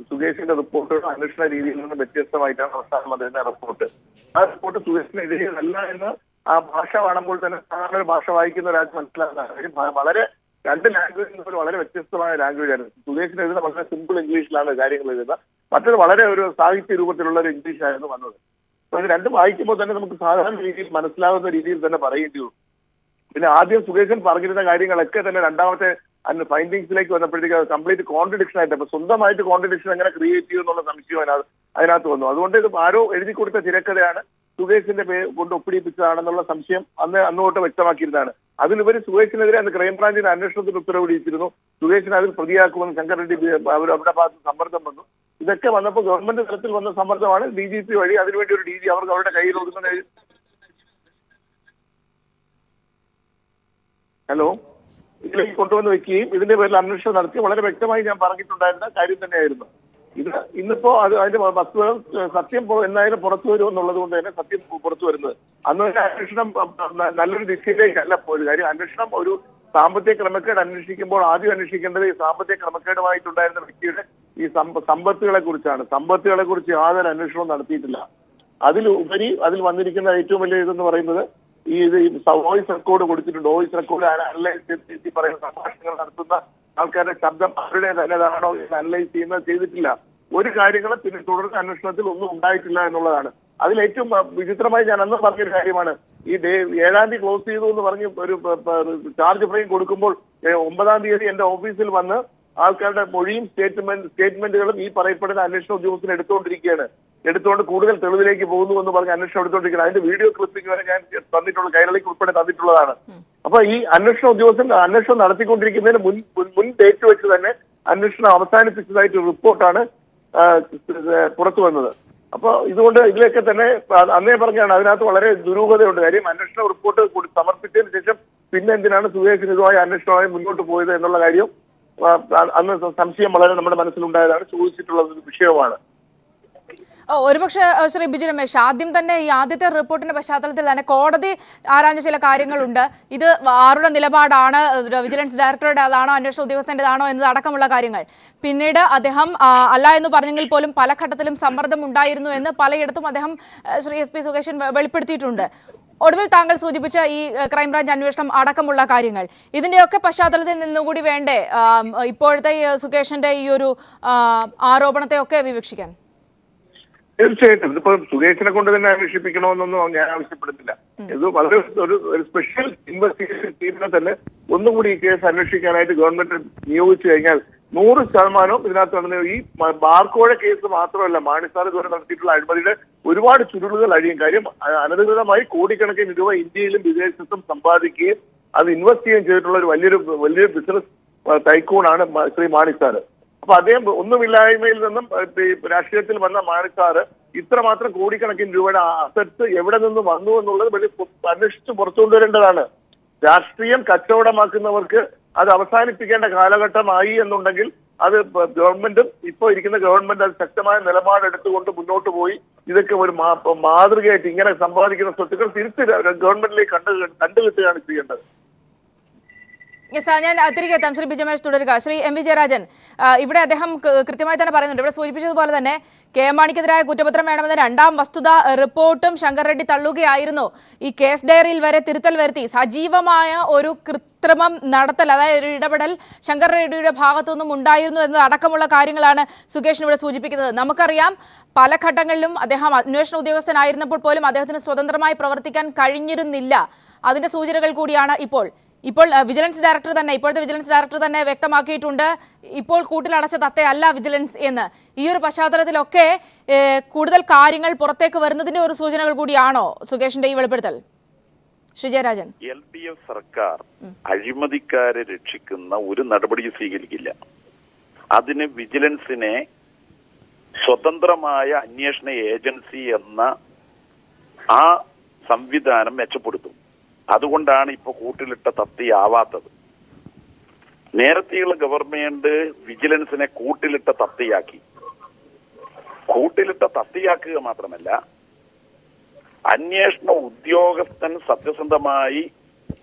സുകേഷിന്റെ റിപ്പോർട്ടുകൾ അന്വേഷണ രീതിയിൽ നിന്ന് വ്യത്യസ്തമായിട്ടാണ് അവസാനം അതിന്റെ റിപ്പോർട്ട്. ആ റിപ്പോർട്ട് സുകേഷിനെതിരെ അല്ല എന്ന് ആ ഭാഷ കാണുമ്പോൾ തന്നെ സാധാരണ ഭാഷ വായിക്കുന്ന ഒരാൾക്ക് മനസ്സിലാക്കാൻ വളരെ രണ്ട് ലാംഗ്വേജിൽ നിന്ന് വളരെ വ്യത്യസ്തമായ ലാംഗ്വേജ് ആയിരുന്നു. സുകേഷിന് എഴുതുന്ന വളരെ സിമ്പിൾ ഇംഗ്ലീഷിലാണ് കാര്യങ്ങൾ എഴുതുന്നത്, മറ്റൊരു വളരെ ഒരു സാഹിത്യ രൂപത്തിലുള്ള ഒരു ഇംഗ്ലീഷ് ആയിരുന്നു വന്നത്. അപ്പൊ ഇത് രണ്ടും വായിക്കുമ്പോൾ തന്നെ നമുക്ക് സാധാരണ രീതിയിൽ മനസ്സിലാവുന്ന രീതിയിൽ തന്നെ പറയേണ്ടി വരും. പിന്നെ ആദ്യം സുകേശൻ പറഞ്ഞിരുന്ന കാര്യങ്ങളൊക്കെ തന്നെ രണ്ടാമത്തെ ഫൈൻഡിങ്സിലേക്ക് വന്നപ്പോഴത്തേക്ക് കംപ്ലീറ്റ് കോൺട്രഡിക്ഷൻ ആയിട്ട്, അപ്പൊ സ്വന്തമായിട്ട് കോൺട്രഡിക്ഷൻ എങ്ങനെ ക്രിയേറ്റ് ചെയ്യുമെന്നുള്ള സംശയം അതിനകത്ത് വന്നു. അതുകൊണ്ട് ഇത് ആരോ എഴുതി കൊടുത്ത തിരക്കഥയാണ്, സുകേഷിന്റെ കൊണ്ട് ഒപ്പിടിപ്പിച്ചതാണെന്നുള്ള സംശയം അന്നുതൊട്ട് വ്യക്തമാക്കിയിരുന്നതാണ്. അതിലുപരി സുകേഷിനെതിരെ അന്ന് ക്രൈംബ്രാഞ്ചിന് അന്വേഷണത്തിന് ഉത്തരവിടിച്ചിരുന്നു. സുകേഷിനെ അതിൽ പ്രതിയാക്കുമെന്ന് ശങ്കർ റെഡ്ഡി അവരുടെ ഭാഗത്ത് സമ്മർദ്ദം വന്നു. ഇതൊക്കെ വന്നപ്പോൾ ഗവൺമെന്റ് തലത്തിൽ വന്ന സമ്മർദ്ദമാണ് DGP വഴി അതിനുവേണ്ടി ഒരു DG അവർക്ക് അവരുടെ കയ്യിൽ ഒതുങ്ങുന്ന ഇതിലേക്ക് കൊണ്ടുവന്ന് വെക്കുകയും ഇതിന്റെ പേരിൽ അന്വേഷണം നടത്തി വളരെ വ്യക്തമായി ഞാൻ പറഞ്ഞിട്ടുണ്ടായിരുന്ന കാര്യം തന്നെയായിരുന്നു ഇത്. ഇന്നിപ്പോ അതിന്റെ വസ്തുതകൾ സത്യം എന്നായാലും പുറത്തു വരും എന്നുള്ളത് കൊണ്ട് തന്നെ സത്യം പുറത്തു വരുന്നത്. അന്ന് തന്നെ അന്വേഷണം നല്ലൊരു ദിശയിലേക്കല്ല പോയത്. കാര്യം അന്വേഷണം ഒരു സാമ്പത്തിക ക്രമക്കേട് അന്വേഷിക്കുമ്പോൾ ആദ്യം അന്വേഷിക്കേണ്ടത് ഈ സാമ്പത്തിക ക്രമക്കേടുമായിട്ടുണ്ടായിരുന്ന വ്യക്തിയുടെ ഈ സമ്പത്തുകളെ കുറിച്ചാണ്. സമ്പത്തുകളെ കുറിച്ച് യാതൊരു അന്വേഷണവും നടത്തിയിട്ടില്ല. അതിലുപരി അതിൽ വന്നിരിക്കുന്ന ഏറ്റവും വലിയ ഇതെന്ന് പറയുന്നത് ഇത് വോയിസ് റെക്കോർഡ് കൊടുത്തിട്ടുണ്ട്. വോയിസ് റെക്കോർഡ് അനലൈസ് ചെയ്ത് പറയുന്ന സംഭാഷണങ്ങൾ നടത്തുന്ന ആൾക്കാരുടെ ശബ്ദം അവരുടെ തന്നെതാണോ എന്ന് അനലൈസ് ചെയ്തിട്ടില്ല. ഒരു കാര്യങ്ങളും പിന്നെ തുടർന്ന് അന്വേഷണത്തിൽ ഒന്നും ഉണ്ടായിട്ടില്ല എന്നുള്ളതാണ്. അതിൽ ഏറ്റവും വിചിത്രമായി ഞാൻ അന്ന് പറഞ്ഞൊരു കാര്യമാണ്, ഈ 7-ാം തീയതി ക്ലോസ് ചെയ്തു എന്ന് പറഞ്ഞ് ഒരു ചാർജ് ഫ്രെയിം കൊടുക്കുമ്പോൾ 9-ാം തീയതി എന്റെ ഓഫീസിൽ വന്ന് ആൾക്കാരുടെ മൊഴിയും സ്റ്റേറ്റ്മെന്റുകളും ഈ പറയപ്പെടുന്ന അന്വേഷണ ഉദ്യോഗസ്ഥന് എടുത്തുകൊണ്ട് കൂടുതൽ തെളിവിലേക്ക് പോകുന്നു എന്ന് പറഞ്ഞ് അന്വേഷണം എടുത്തുകൊണ്ടിരിക്കുന്നത്. അതിന്റെ വീഡിയോ ക്ലിപ്പിംഗ് വരെ ഞാൻ തന്നിട്ടുള്ള കൈരളിക്ക് ഉൾപ്പെടെ തന്നിട്ടുള്ളതാണ്. അപ്പൊ ഈ അന്വേഷണ ഉദ്യോഗസ്ഥൻ അന്വേഷണം നടത്തിക്കൊണ്ടിരിക്കുന്നതിന് മുൻ ഡേറ്റ് വെച്ച് തന്നെ അന്വേഷണം അവസാനിപ്പിച്ചതായിട്ട് റിപ്പോർട്ടാണ് പുറത്തു വന്നത്. അപ്പൊ ഇതുകൊണ്ട് ഇതിലൊക്കെ തന്നെ അന്നേ പറഞ്ഞാണ് അതിനകത്ത് വളരെ ദുരൂഹതയുണ്ട്. കാര്യം അന്വേഷണ റിപ്പോർട്ട് സമർപ്പിച്ചതിന് ശേഷം പിന്നെ എന്തിനാണ് സുകേഷിന് ഇതുമായി അന്വേഷണമായി മുന്നോട്ട് പോയത് എന്നുള്ള കാര്യം അന്ന് സംശയം വളരെ നമ്മുടെ മനസ്സിലുണ്ടായതാണ്, ചോദിച്ചിട്ടുള്ള ഒരു വിഷയമാണ്. ഒരുപക്ഷെ ശ്രീ ബിജു രമേശ്, ആദ്യം തന്നെ ഈ ആദ്യത്തെ റിപ്പോർട്ടിന്റെ പശ്ചാത്തലത്തിൽ തന്നെ കോടതി ആരാഞ്ഞ ചില കാര്യങ്ങളുണ്ട്. ഇത് ആരുടെ നിലപാടാണ്, വിജിലൻസ് ഡയറക്ടറുടെ അതാണോ അന്വേഷണ ഉദ്യോഗസ്ഥൻ്റെതാണോ എന്നതടക്കമുള്ള കാര്യങ്ങൾ. പിന്നീട് അദ്ദേഹം അല്ല എന്ന് പറഞ്ഞെങ്കിൽ പോലും പല ഘട്ടത്തിലും സമ്മർദ്ദം ഉണ്ടായിരുന്നു എന്ന് പലയിടത്തും അദ്ദേഹം ശ്രീ SP സുകേശൻ വെളിപ്പെടുത്തിയിട്ടുണ്ട്. ഒടുവിൽ താങ്കൾ സൂചിപ്പിച്ച ഈ ക്രൈംബ്രാഞ്ച് അന്വേഷണം അടക്കമുള്ള കാര്യങ്ങൾ, ഇതിന്റെയൊക്കെ പശ്ചാത്തലത്തിൽ നിന്നുകൂടി വേണ്ടേ ഇപ്പോഴത്തെ സുകേഷിന്റെ ഈ ഒരു ആരോപണത്തെയൊക്കെ വിവക്ഷിക്കാൻ? തീർച്ചയായിട്ടും ഇതിപ്പോ സുകേഷിനെ കൊണ്ട് തന്നെ അന്വേഷിപ്പിക്കണമെന്നൊന്നും ഞാൻ ആവശ്യപ്പെടുന്നില്ല. ഇത് വളരെ ഒരു സ്പെഷ്യൽ ഇൻവെസ്റ്റിഗേഷൻ ടീമിനെ തന്നെ ഒന്നുകൂടി ഈ കേസ് അന്വേഷിക്കാനായിട്ട് ഗവൺമെന്റ് നിയോഗിച്ചു കഴിഞ്ഞാൽ 100% ഇതിനകത്ത് നടന്ന ഈ ബാർക്കോഴ കേസ് മാത്രമല്ല, മാണിസാർ ഇതുവരെ നടത്തിയിട്ടുള്ള അഴിമതിയുടെ ഒരുപാട് ചുരുളുകൾ അഴിയും. കാര്യം അനധികൃതമായി കോടിക്കണക്കിന് രൂപ ഇന്ത്യയിലും വിദേശത്തും സമ്പാദിക്കുകയും അത് ഇൻവെസ്റ്റ് ചെയ്യുകയും ചെയ്തിട്ടുള്ള ഒരു വലിയൊരു ബിസിനസ് ടൈക്കൂണാണ് ശ്രീ മാണിസാർ. അപ്പൊ അദ്ദേഹം ഒന്നുമില്ലായ്മയിൽ നിന്നും രാഷ്ട്രീയത്തിൽ വന്ന മാണിസാർ ഇത്രമാത്രം കോടിക്കണക്കിന് രൂപയുടെ അസറ്റ്സ് എവിടെ നിന്ന് വന്നു എന്നുള്ളത് വലിയ അന്വേഷിച്ച് പുറത്തു കൊണ്ടുവരേണ്ടതാണ്. രാഷ്ട്രീയം കച്ചവടമാക്കുന്നവർക്ക് അത് അവസാനിപ്പിക്കേണ്ട കാലഘട്ടമായി എന്നുണ്ടെങ്കിൽ അത് ഗവൺമെന്റും ഇപ്പൊ ഇരിക്കുന്ന ഗവൺമെന്റ് അത് ശക്തമായ നിലപാടെടുത്തുകൊണ്ട് മുന്നോട്ട് പോയി ഇതൊക്കെ ഒരു മാതൃകയായിട്ട് ഇങ്ങനെ സമ്പാദിക്കുന്ന സ്വത്തുക്കൾ തിരിച്ച് ഗവൺമെന്റിലേക്ക് കണ്ടുകിട്ടുകയാണ് ചെയ്യേണ്ടത്. ഞാൻ തിരികെ എത്താം. ശ്രീ ബിജു രമേശ് തുടരുക. ശ്രീ MV ജയരാജൻ, ഇവിടെ അദ്ദേഹം കൃത്യമായി തന്നെ പറയുന്നുണ്ട്, ഇവിടെ സൂചിപ്പിച്ചതുപോലെ തന്നെ KM മാണിക്കെതിരായ കുറ്റപത്രം വേണമെന്ന 2ാം വസ്തുത റിപ്പോർട്ടും ശങ്കർ റെഡ്ഡി തള്ളുകയായിരുന്നു. ഈ കേസ് ഡയറിയിൽ വരെ തിരുത്തൽ വരുത്തി സജീവമായ ഒരു കൃത്രിമം നടത്തൽ, അതായത് ഒരു ഇടപെടൽ ശങ്കർ റെഡ്ഡിയുടെ ഭാഗത്തുനിന്നും ഉണ്ടായിരുന്നു എന്നത് അടക്കമുള്ള കാര്യങ്ങളാണ് സുകേഷിന് ഇവിടെ സൂചിപ്പിക്കുന്നത്. നമുക്കറിയാം പല ഘട്ടങ്ങളിലും അദ്ദേഹം അന്വേഷണ ഉദ്യോഗസ്ഥനായിരുന്നപ്പോൾ പോലും അദ്ദേഹത്തിന് സ്വതന്ത്രമായി പ്രവർത്തിക്കാൻ കഴിഞ്ഞിരുന്നില്ല. അതിന്റെ സൂചനകൾ കൂടിയാണ് ഇപ്പോൾ വിജിലൻസ് ഡയറക്ടർ തന്നെ, ഇപ്പോഴത്തെ വിജിലൻസ് ഡയറക്ടർ തന്നെ വ്യക്തമാക്കിയിട്ടുണ്ട് ഇപ്പോൾ കൂട്ടിലടച്ച തത്തയല്ല വിജിലൻസ് എന്ന്. ഈ ഒരു പശ്ചാത്തലത്തിലൊക്കെ കൂടുതൽ കാര്യങ്ങൾ പുറത്തേക്ക് വരുന്നതിന്റെ ഒരു സൂചനകൾ കൂടിയാണോ സുകേഷിന്റെ ഈ വെളിപ്പെടുത്തൽ? ശ്രീ ജയരാജൻ, LDF സർക്കാർ അഴിമതിക്കാരെ രക്ഷിക്കുന്ന ഒരു നടപടിയും സ്വീകരിക്കില്ല. അതിന് വിജിലൻസിനെ സ്വതന്ത്രമായ അന്വേഷണ ഏജൻസി എന്ന ആ സംവിധാനം മെച്ചപ്പെടുത്തും. അതുകൊണ്ടാണ് ഇപ്പൊ കൂട്ടിലിട്ട തത്തിയാവാത്തത്. നേരത്തെയുള്ള ഗവൺമെന്റ് വിജിലൻസിനെ കൂട്ടിലിട്ട തത്തിയാക്കുക മാത്രമല്ല, അന്വേഷണ ഉദ്യോഗസ്ഥൻ സത്യസന്ധമായി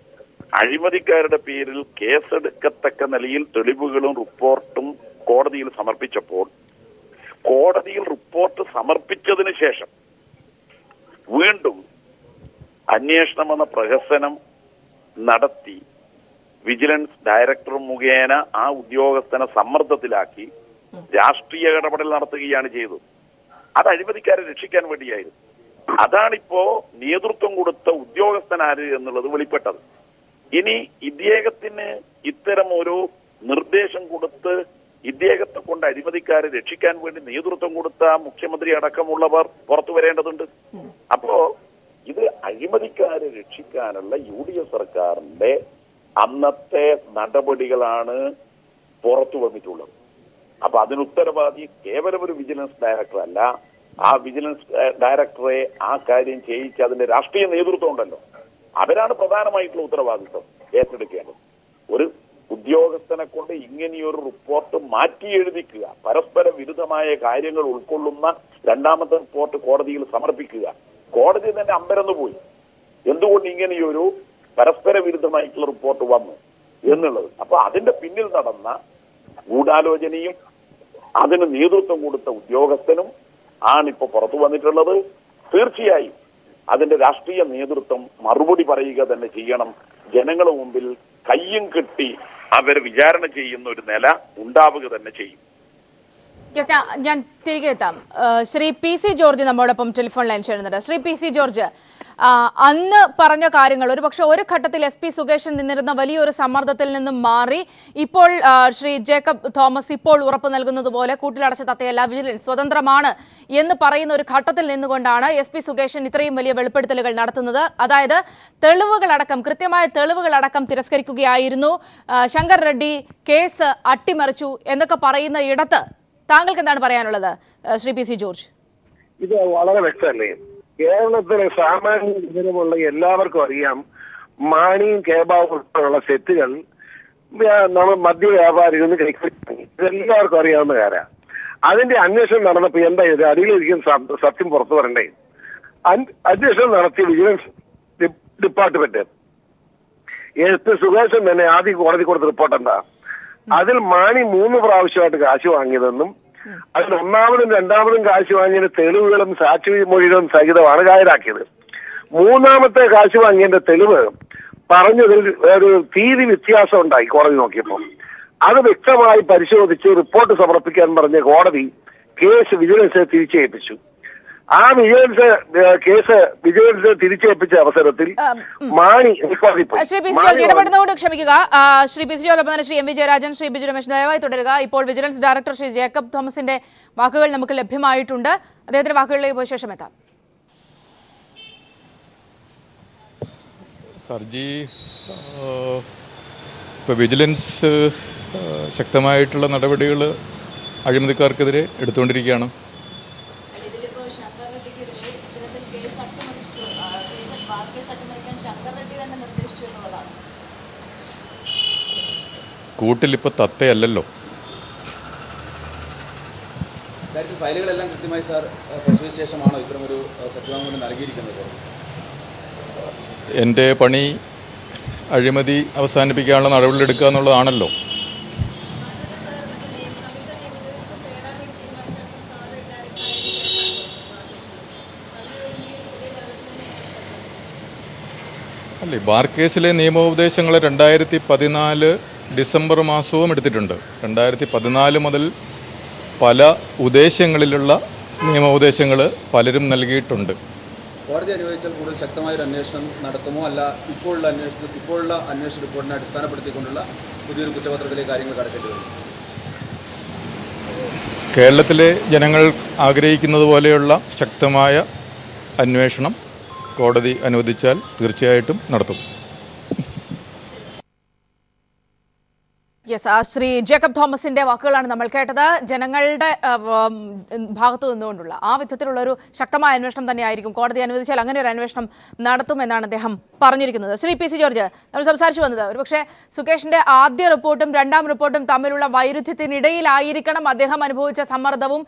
അഴിമതിക്കാരുടെ പേരിൽ കേസെടുക്കത്തക്ക നിലയിൽ തെളിവുകളും റിപ്പോർട്ടും കോടതിയിൽ സമർപ്പിച്ചപ്പോൾ കോടതിയിൽ റിപ്പോർട്ട് സമർപ്പിച്ചതിന് ശേഷം വീണ്ടും അന്വേഷണമെന്ന പ്രഹസനം നടത്തി വിജിലൻസ് ഡയറക്ടർ മുഖേന ആ ഉദ്യോഗസ്ഥനെ സമ്മർദ്ദത്തിലാക്കി രാഷ്ട്രീയ ഇടപെടൽ നടത്തുകയാണ് ചെയ്തത്. അത് അഴിമതിക്കാരെ രക്ഷിക്കാൻ വേണ്ടിയായിരുന്നു. അതാണിപ്പോ നേതൃത്വം കൊടുത്ത ഉദ്യോഗസ്ഥൻ ആര് എന്നുള്ളത് വെളിപ്പെട്ടത്. ഇനി ഇദ്ദേഹത്തിന് ഇത്തരം ഒരു നിർദ്ദേശം കൊടുത്ത് ഇദ്ദേഹത്തെ കൊണ്ട് അഴിമതിക്കാരെ രക്ഷിക്കാൻ വേണ്ടി നേതൃത്വം കൊടുത്ത മുഖ്യമന്ത്രി അടക്കമുള്ളവർ പുറത്തു വരേണ്ടതുണ്ട്. അപ്പോ ഇത് അഴിമതിക്കാരെ രക്ഷിക്കാനുള്ള UDF സർക്കാരിന്റെ അന്നത്തെ നടപടികളാണ് പുറത്തു വന്നിട്ടുള്ളത്. അപ്പൊ അതിന് ഉത്തരവാദി കേവലം ഒരു വിജിലൻസ് ഡയറക്ടർ അല്ല. ആ വിജിലൻസ് ഡയറക്ടറെ ആ കാര്യം ചെയ്യിച്ച് അതിന്റെ രാഷ്ട്രീയ നേതൃത്വം ഉണ്ടല്ലോ, അവരാണ് പ്രധാനമായിട്ടുള്ള ഉത്തരവാദിത്വം ഏറ്റെടുക്കേണ്ടത്. ഒരു ഉദ്യോഗസ്ഥനെ കൊണ്ട് ഇങ്ങനെയൊരു റിപ്പോർട്ട് മാറ്റി എഴുതിക്കുക, പരസ്പര വിരുദ്ധമായ കാര്യങ്ങൾ ഉൾക്കൊള്ളുന്ന രണ്ടാമത്തെ റിപ്പോർട്ട് കോടതിയിൽ സമർപ്പിക്കുക. കോടതി തന്നെ അമ്പരന്ന് പോയി, എന്തുകൊണ്ട് ഇങ്ങനെയൊരു പരസ്പര വിരുദ്ധമായിട്ടുള്ള റിപ്പോർട്ട് വന്നു എന്നുള്ളത്. അപ്പൊ അതിന്റെ പിന്നിൽ നടന്ന ഗൂഢാലോചനയും അതിന് നേതൃത്വം കൊടുത്ത ഉദ്യോഗസ്ഥനും ആണിപ്പോ പുറത്തു വന്നിട്ടുള്ളത്. തീർച്ചയായും അതിന്റെ രാഷ്ട്രീയ നേതൃത്വം മറുപടി പറയുക തന്നെ ചെയ്യണം. ജനങ്ങളുടെ മുമ്പിൽ കയ്യും കെട്ടി അവരെ വിചാരണ ചെയ്യുന്ന ഒരു നില ഉണ്ടാവുക തന്നെ ചെയ്യും. ഞാൻ തിരികെ എത്താം. ശ്രീ PC ജോർജ് നമ്മോടൊപ്പം ടെലിഫോൺ ലൈൻ ചേരുന്നുണ്ട്. ശ്രീ PC ജോർജ്, അന്ന് പറഞ്ഞ കാര്യങ്ങൾ ഒരുപക്ഷെ ഒരു ഘട്ടത്തിൽ SP സുകേശൻ നിന്നിരുന്ന വലിയൊരു സമ്മർദ്ദത്തിൽ നിന്നും മാറി ഇപ്പോൾ ശ്രീ ജേക്കബ് തോമസ് ഇപ്പോൾ ഉറപ്പ് നൽകുന്നത് പോലെ കൂട്ടിലടച്ച തത്തയല്ല, വിജിലൻസ് സ്വതന്ത്രമാണ് എന്ന് പറയുന്ന ഒരു ഘട്ടത്തിൽ നിന്നുകൊണ്ടാണ് SP സുകേശൻ ഇത്രയും വലിയ വെളിപ്പെടുത്തലുകൾ നടത്തുന്നത്. അതായത് തെളിവുകളടക്കം, കൃത്യമായ തെളിവുകളടക്കം തിരസ്കരിക്കുകയായിരുന്നു. ശങ്കർ റെഡ്ഡി കേസ് അട്ടിമറിച്ചു എന്നൊക്കെ പറയുന്ന ഇടത്ത് താങ്കൾക്ക് എന്താണ് പറയാനുള്ളത് ശ്രീ PC ജോർജ്? ഇത് വളരെ വ്യക്തമല്ലേ? കേരളത്തിലെ സാമാന്യ വിവരമുള്ള എല്ലാവർക്കും അറിയാം, മാണിയും കേബാവും ഉൾപ്പെടെയുള്ള സെറ്റുകൾ നമ്മൾ മദ്യ വ്യാപാരികൾ കൈക്കറി, ഇതെല്ലാവർക്കും അറിയാവുന്ന കാര്യമാണ്. അതിന്റെ അന്വേഷണം നടന്നപ്പോൾ എന്താ ഇത്? അടിയിലിരിക്കുന്ന സത്യം പുറത്തു വരണ്ടേ? അന്വേഷണം നടത്തിയ വിജിലൻസ് ഡിപ്പാർട്ട്മെന്റ് SP സുകേശൻ തന്നെ ആദ്യം കോടതി കൊടുത്ത റിപ്പോർട്ട് എന്താ? അതിൽ മാണി 3 പ്രാവശ്യമായിട്ട് കാശ് വാങ്ങിയതെന്നും അതിൽ ഒന്നാമതും രണ്ടാമതും കാശ് വാങ്ങിയതിന്റെ തെളിവുകളും സാക്ഷിമൊഴികളും സഹിതമാണ് ഹാജരാക്കിയത്. 3ാമത്തെ കാശ് വാങ്ങിയതിന്റെ തെളിവ് പറഞ്ഞതിൽ ഒരു തീയതി വ്യത്യാസം ഉണ്ടായി. കോടതി നോക്കിയപ്പോൾ അത് വ്യക്തമായി പരിശോധിച്ച് റിപ്പോർട്ട് സമർപ്പിക്കാൻ പറഞ്ഞ കോടതി കേസ് വിജിലൻസിനെ തിരിച്ചേൽപ്പിച്ചു. ആ വിജിലൻസ് തിരിച്ചേൽപ്പിച്ച അവസരത്തിൽ മാണി ശ്രീ PC ജോർജ് ഇടപെടുന്നതുകൊണ്ട് ക്ഷമിക്കുക. ശ്രീ PC ജോർജ്, ഒപ്പം തന്നെ ശ്രീ MV ജയരാജൻ, ശ്രീ ബിജു രമേശ് ദയവായി തുടരുക. ഇപ്പോൾ വിജിലൻസ് ഡയറക്ടർ ശ്രീ ജേക്കബ് തോമസിന്റെ വാക്കുകൾ നമുക്ക് ലഭ്യമായിട്ടുണ്ട്. അദ്ദേഹത്തിന്റെ വാക്കുകളിലേക്ക് പോയ ശേഷം എത്താം. ഹർജി ഇപ്പോൾ വിജിലൻസ് ശക്തമായിട്ടുള്ള നടപടികൾ അഴിമതിക്കാർക്കെതിരെ എടുത്തുകൊണ്ടിരിക്കുകയാണ്. കൂട്ടിലിപ്പോൾ തത്തയല്ലല്ലോ. ഫയലുകളെല്ലാം കൃത്യമായി സാർ പരിശോധിച്ച ശേഷമാണോ ഇത്തരമൊരു സത്യവാങ്മൂലം നൽകിയിരിക്കുന്നത്? എൻ്റെ പണി അഴിമതി അവസാനിപ്പിക്കാനുള്ള നടപടികളെടുക്കുക എന്നുള്ളതാണല്ലോ. അല്ലേ, ബാർ കേസിലെ നിയമോപദേശങ്ങൾ 2014 ഡിസംബർ മാസവും എടുത്തിട്ടുണ്ട്. 2014 മുതൽ പല ഉദ്ദേശങ്ങളിലുള്ള നിയമോപദേശങ്ങൾ പലരും നൽകിയിട്ടുണ്ട്. കോടതി അനുവദിച്ചാൽ കൂടുതൽ ശക്തമായൊരു അന്വേഷണം നടത്തുമോ, അല്ല ഇപ്പോഴുള്ള അന്വേഷണ റിപ്പോർട്ടിനെ അടിസ്ഥാനപ്പെടുത്തിക്കൊണ്ടുള്ള പുതിയൊരു കുറ്റപത്രത്തിലേക്ക് കാര്യങ്ങൾ കടക്കേണ്ടി വരും? കേരളത്തിലെ ജനങ്ങൾ ആഗ്രഹിക്കുന്നത് പോലെയുള്ള ശക്തമായ അന്വേഷണം കോടതി അനുവദിച്ചാൽ തീർച്ചയായിട്ടും നടത്തും. ശ്രീ ജേക്കബ് തോമസിന്റെ വാക്കുകളാണ് നമ്മൾ കേട്ടത്. ജനങ്ങളുടെ ഭാഗത്തു നിന്നുകൊണ്ടുള്ള ആ വിധത്തിലുള്ള ഒരു ശക്തമായ അന്വേഷണം തന്നെയായിരിക്കും. കോടതി അനുവദിച്ചാൽ അങ്ങനെ ഒരു അന്വേഷണം നടത്തുമെന്നാണ് അദ്ദേഹം പറഞ്ഞിരിക്കുന്നത്. ശ്രീ PC ജോർജ്, നമ്മൾ സംസാരിച്ചു വന്നത് ഒരുപക്ഷെ സുകേഷിന്റെ ആദ്യ റിപ്പോർട്ടും രണ്ടാം റിപ്പോർട്ടും തമ്മിലുള്ള വൈരുദ്ധ്യത്തിനിടയിലായിരിക്കണം അദ്ദേഹം അനുഭവിച്ച സമ്മർദ്ദവും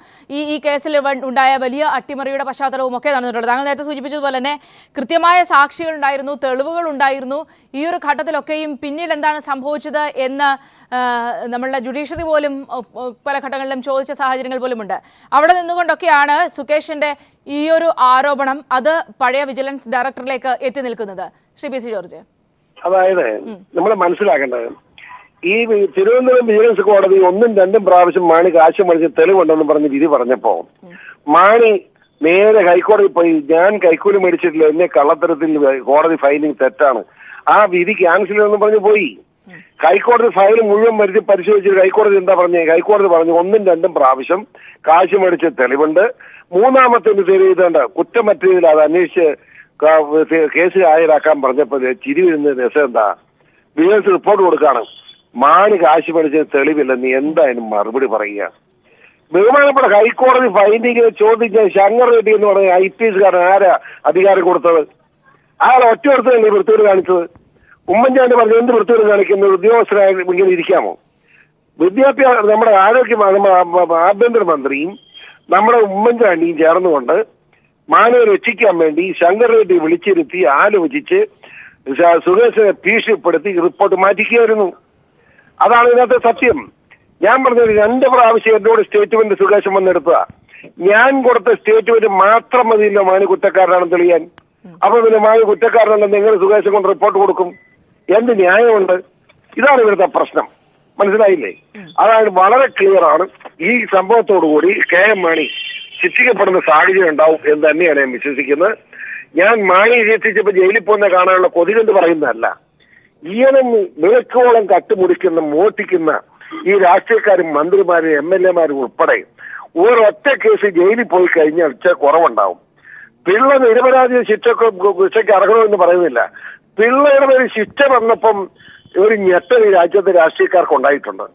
ഈ കേസിൽ ഉണ്ടായ വലിയ അട്ടിമറിയുടെ പശ്ചാത്തലവും ഒക്കെ നടന്നിട്ടുള്ളത്. താങ്കൾ നേരത്തെ സൂചിപ്പിച്ചതുപോലെ തന്നെ കൃത്യമായ സാക്ഷികൾ ഉണ്ടായിരുന്നു, തെളിവുകൾ ഉണ്ടായിരുന്നു. ഈ ഒരു ഘട്ടത്തിലൊക്കെയും പിന്നീട് എന്താണ് സംഭവിച്ചത് എന്ന് നമ്മളുടെ ജുഡീഷ്യറി പോലും പല ഘട്ടങ്ങളിലും ചോദിച്ച സാഹചര്യങ്ങൾ പോലുമുണ്ട്. അവിടെ നിന്നുകൊണ്ടൊക്കെയാണ് സുകേഷിന്റെ ഈ ഒരു ആരോപണം അത് പഴയ വിജിലൻസ് ഡയറക്ടറിലേക്ക് എത്തി നിൽക്കുന്നത്. ശ്രീ പി സി ജോർജ്, അതായത് നമ്മൾ മനസ്സിലാക്കേണ്ടത് ഈ തിരുവനന്തപുരം വിജിലൻസ് കോടതി 1ഉം 2ഉം പ്രാവശ്യം മാണി കാശ് മേടിച്ച് തെളിവുണ്ടെന്ന് പറഞ്ഞ് വിധി പറഞ്ഞപ്പോ മാണി നേരെ ഹൈക്കോടതി പോയി, ഞാൻ കൈക്കൂലി മേടിച്ചിട്ടില്ല, എന്നെ കള്ളത്തരത്തിൽ കോടതി ഫൈലിംഗ് തെറ്റാണ്, ആ വിധി ക്യാൻസൽ ചെയ്തെന്ന് പറഞ്ഞ് പോയി. ഹൈക്കോടതി ഫയൽ മുഴുവൻ മരുത്തി പരിശോധിച്ചിട്ട് ഹൈക്കോടതി എന്താ പറഞ്ഞത്? ഹൈക്കോടതി പറഞ്ഞു 1ഉം 2ഉം പ്രാവശ്യം കാശ് മേടിച്ച തെളിവുണ്ട്, മൂന്നാമത്തെ തെളിവുണ്ട് കുറ്റമറ്റതിൽ അത് അന്വേഷിച്ച് കേസ് ഹാജരാക്കാൻ പറഞ്ഞപ്പോൾ ചിരി വരുന്ന രസം എന്താ? വിജിലൻസ് റിപ്പോർട്ട് കൊടുക്കാണ്, മാണി കാശ് മേടിച്ച തെളിവില്ല, നീ എന്തായാലും മറുപടി പറയുക. ബഹുമാനപ്പെട്ട ഹൈക്കോടതി ഫൈൻഡിങ്ങിന് ചോദിച്ച ശങ്കർ റെഡ്ഡി എന്ന് പറഞ്ഞ IPS-കാരൻ ആരാ അധികാരം കൊടുത്തത്? അയാൾ ഒറ്റ എടുത്തല്ലേ വൃത്തിയോട് കാണിച്ചത്? ഉമ്മൻചാണ്ടി പറഞ്ഞു എന്ത് വൃത്തിയോട് കാണിക്കുന്ന ഉദ്യോഗസ്ഥരായ ഇങ്ങനെ ഇരിക്കാമോ? വിദ്യാഭ്യാസ നമ്മുടെ ആഭ്യന്തരമന്ത്രിയും നമ്മുടെ ഉമ്മൻചാണ്ടിയും ചേർന്നുകൊണ്ട് മാനവ രക്ഷിക്കാൻ വേണ്ടി ശങ്കർ റെഡ്ഡി വിളിച്ചിരുത്തി ആലോചിച്ച് സുകേഷിനെ ഭീഷണിപ്പെടുത്തി റിപ്പോർട്ട് മാറ്റിക്കുകയായിരുന്നു. അതാണ് ഇതിനകത്തെ സത്യം. ഞാൻ പറഞ്ഞത് 2 പ്രാവശ്യം എന്നോട് സ്റ്റേറ്റ്മെന്റ് സുകേശൻ വന്നെടുത്തത. ഞാൻ കൊടുത്ത സ്റ്റേറ്റ്മെന്റ് മാത്രം മതിയില്ല മാണി കുറ്റക്കാരനാണെന്ന് തെളിയാൻ. അപ്പൊ പിന്നെ മാണി കുറ്റക്കാരനല്ലെന്ന് എങ്ങനെ സുകേശൻ കൊണ്ട് റിപ്പോർട്ട് കൊടുക്കും? എന്ത് ന്യായമുണ്ട്? ഇതാണ് ഇവിടുത്തെ പ്രശ്നം. മനസ്സിലായില്ലേ? അതായത് വളരെ ക്ലിയർ ആണ്. ഈ സംഭവത്തോടുകൂടി KM മാണി ശിക്ഷിക്കപ്പെടുന്ന സാഹചര്യം ഉണ്ടാവും എന്ന് തന്നെയാണ് ഞാൻ വിശ്വസിക്കുന്നത്. ഞാൻ മാണി ശിക്ഷിച്ചപ്പോൾ ജയിലിൽ പോകുന്ന കാണാനുള്ള കൊതി കൊണ്ട് പറയുന്നതല്ല. ഈയനും വിളക്കോളം കട്ടുമുടിക്കുന്ന മോട്ടിക്കുന്ന ഈ രാഷ്ട്രീയക്കാരും മന്ത്രിമാരും MLA-മാരും ഉൾപ്പെടെ ഒരൊറ്റ കേസ് ജയിലിൽ പോയി കഴിഞ്ഞാൽ കുറവുണ്ടാവും. പിള്ള നിരപരാധി ശിക്ഷയ്ക്ക് അർഹണമെന്ന് പറയുന്നില്ല. പിള്ളയുടെ പേര് ശിക്ഷ വന്നപ്പം ഒരു ഞെട്ടൽ ഈ രാജ്യത്തെ രാഷ്ട്രീയക്കാർക്ക് ഉണ്ടായിട്ടുണ്ട്.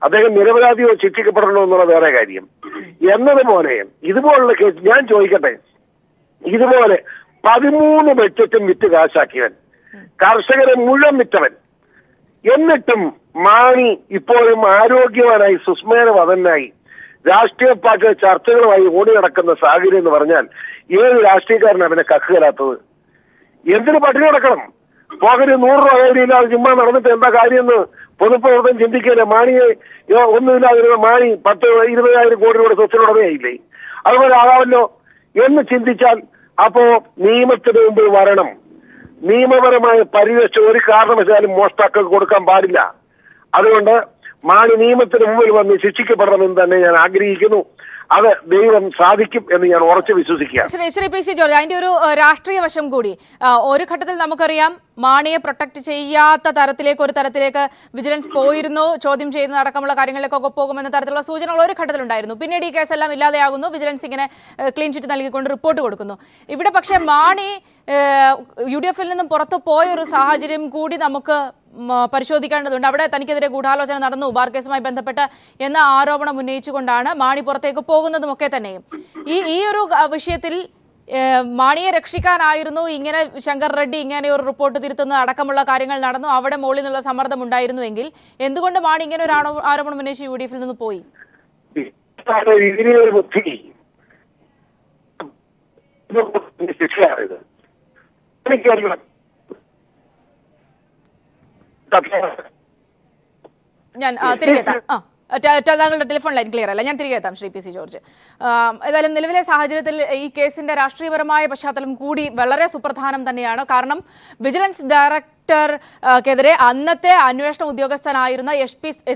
അദ്ദേഹം നിരപരാധിയോ ശിക്ഷിക്കപ്പെടണോ എന്നുള്ള വേറെ കാര്യം. എന്നതുപോലെ ഇതുപോലുള്ള കേസ് ഞാൻ ചോദിക്കട്ടെ, ഇതുപോലെ 13 ബഡ്ജറ്റും വിറ്റ് കാശാക്കിയവൻ, കർഷകരെ മുഴുവൻ വിറ്റവൻ, എന്നിട്ടും മാണി ഇപ്പോഴും ആരോഗ്യവാനായി സുസ്മേരവതനായി രാഷ്ട്രീയ പാർട്ടി ചർച്ചകളുമായി ഓടി നടക്കുന്ന സാഹചര്യം എന്ന് പറഞ്ഞാൽ ഏത് രാഷ്ട്രീയക്കാരനാണ് അവനെ കക്കുകലാത്തത്? എന്തിനു പട്ടിണി നടക്കണം? പോകര് 100 രൂപ കയ്യിലില്ലാതെ ചുമ്മാ നടന്നിട്ട് എന്താ കാര്യമെന്ന് പൊതുപ്രവർത്തനം ചിന്തിക്കില്ല. മാണിയെ ഒന്നുമില്ലാതിരുന്ന മാണി 10-20,000 കോടി രൂപയുടെ സ്വത്തിനുടമയായില്ലേ? അതുപോലെ ആകാമല്ലോ എന്ന് ചിന്തിച്ചാൽ അപ്പോ നിയമത്തിന് മുമ്പിൽ വരണം. നിയമപരമായ പരിരക്ഷ ഒരു കാരണവശാലും മോഷ്ടാക്കൾക്ക് കൊടുക്കാൻ പാടില്ല. അതുകൊണ്ട് മാണി നിയമത്തിന് മുമ്പിൽ വന്ന് ശിക്ഷിക്കപ്പെടണമെന്ന് തന്നെ ഞാൻ ആഗ്രഹിക്കുന്നു. അത് ദൈവം സാധിക്കും എന്ന് ഞാൻ ഉറച്ചു വിശ്വസിക്കുക. ശ്രീ പി സി ജോർജ്, അതിന്റെ ഒരു രാഷ്ട്രീയ വശം കൂടി ഒരു ഘട്ടത്തിൽ നമുക്കറിയാം മാണിയെ പ്രൊട്ടക്ട് ചെയ്യാത്ത ഒരു തരത്തിലേക്ക് വിജിലൻസ് പോയിരുന്നു. ചോദ്യം ചെയ്യുന്ന അടക്കമുള്ള കാര്യങ്ങളിലേക്കൊക്കെ പോകുമെന്ന തരത്തിലുള്ള സൂചനകൾ ഒരു ഘട്ടത്തിലുണ്ടായിരുന്നു. പിന്നീട് ഈ കേസെല്ലാം ഇല്ലാതെയാകുന്നു, വിജിലൻസ് ഇങ്ങനെ ക്ലീൻ ചിറ്റ് നൽകിക്കൊണ്ട് റിപ്പോർട്ട് കൊടുക്കുന്നു. ഇവിടെ പക്ഷേ മാണി UDF-ൽ നിന്നും പുറത്തു പോയ ഒരു സാഹചര്യം കൂടി നമുക്ക് പരിശോധിക്കേണ്ടതുണ്ട്. അവിടെ തനിക്കെതിരെ ഗൂഢാലോചന നടന്നു ബാർ കേസുമായി ബന്ധപ്പെട്ട് എന്ന ആരോപണം ഉന്നയിച്ചുകൊണ്ടാണ് മാണി പുറത്തേക്ക് പോകുന്നതുമൊക്കെ തന്നെയും. ഈ ഒരു വിഷയത്തിൽ മാണിയെ രക്ഷിക്കാനായിരുന്നു ഇങ്ങനെ ശങ്കർ റെഡ്ഡി ഇങ്ങനെ ഒരു റിപ്പോർട്ട് തിരുത്തുന്നത് അടക്കമുള്ള കാര്യങ്ങൾ നടന്നു. അവിടെ മുകളിൽ നിന്നുള്ള സമ്മർദ്ദം ഉണ്ടായിരുന്നുവെങ്കിൽ എന്തുകൊണ്ട് മാണി ഇങ്ങനെ ഒരു ആരോപണം ഉന്നയിച്ച് UDF-ൽ നിന്ന് പോയി? ഞാൻ തിരികെ എത്താം. താങ്കളുടെ ടെലിഫോൺ ലൈൻ ക്ലിയർ അല്ല, ഞാൻ തിരികെ എത്താം ശ്രീ പി സി ജോർജ്. ഏതായാലും നിലവിലെ സാഹചര്യത്തിൽ ഈ കേസിന്റെ രാഷ്ട്രീയപരമായ പശ്ചാത്തലം കൂടി വളരെ സുപ്രധാനം തന്നെയാണ്. കാരണം വിജിലൻസ് ഡയറക്ടർക്കെതിരെ അന്നത്തെ അന്വേഷണ ഉദ്യോഗസ്ഥനായിരുന്ന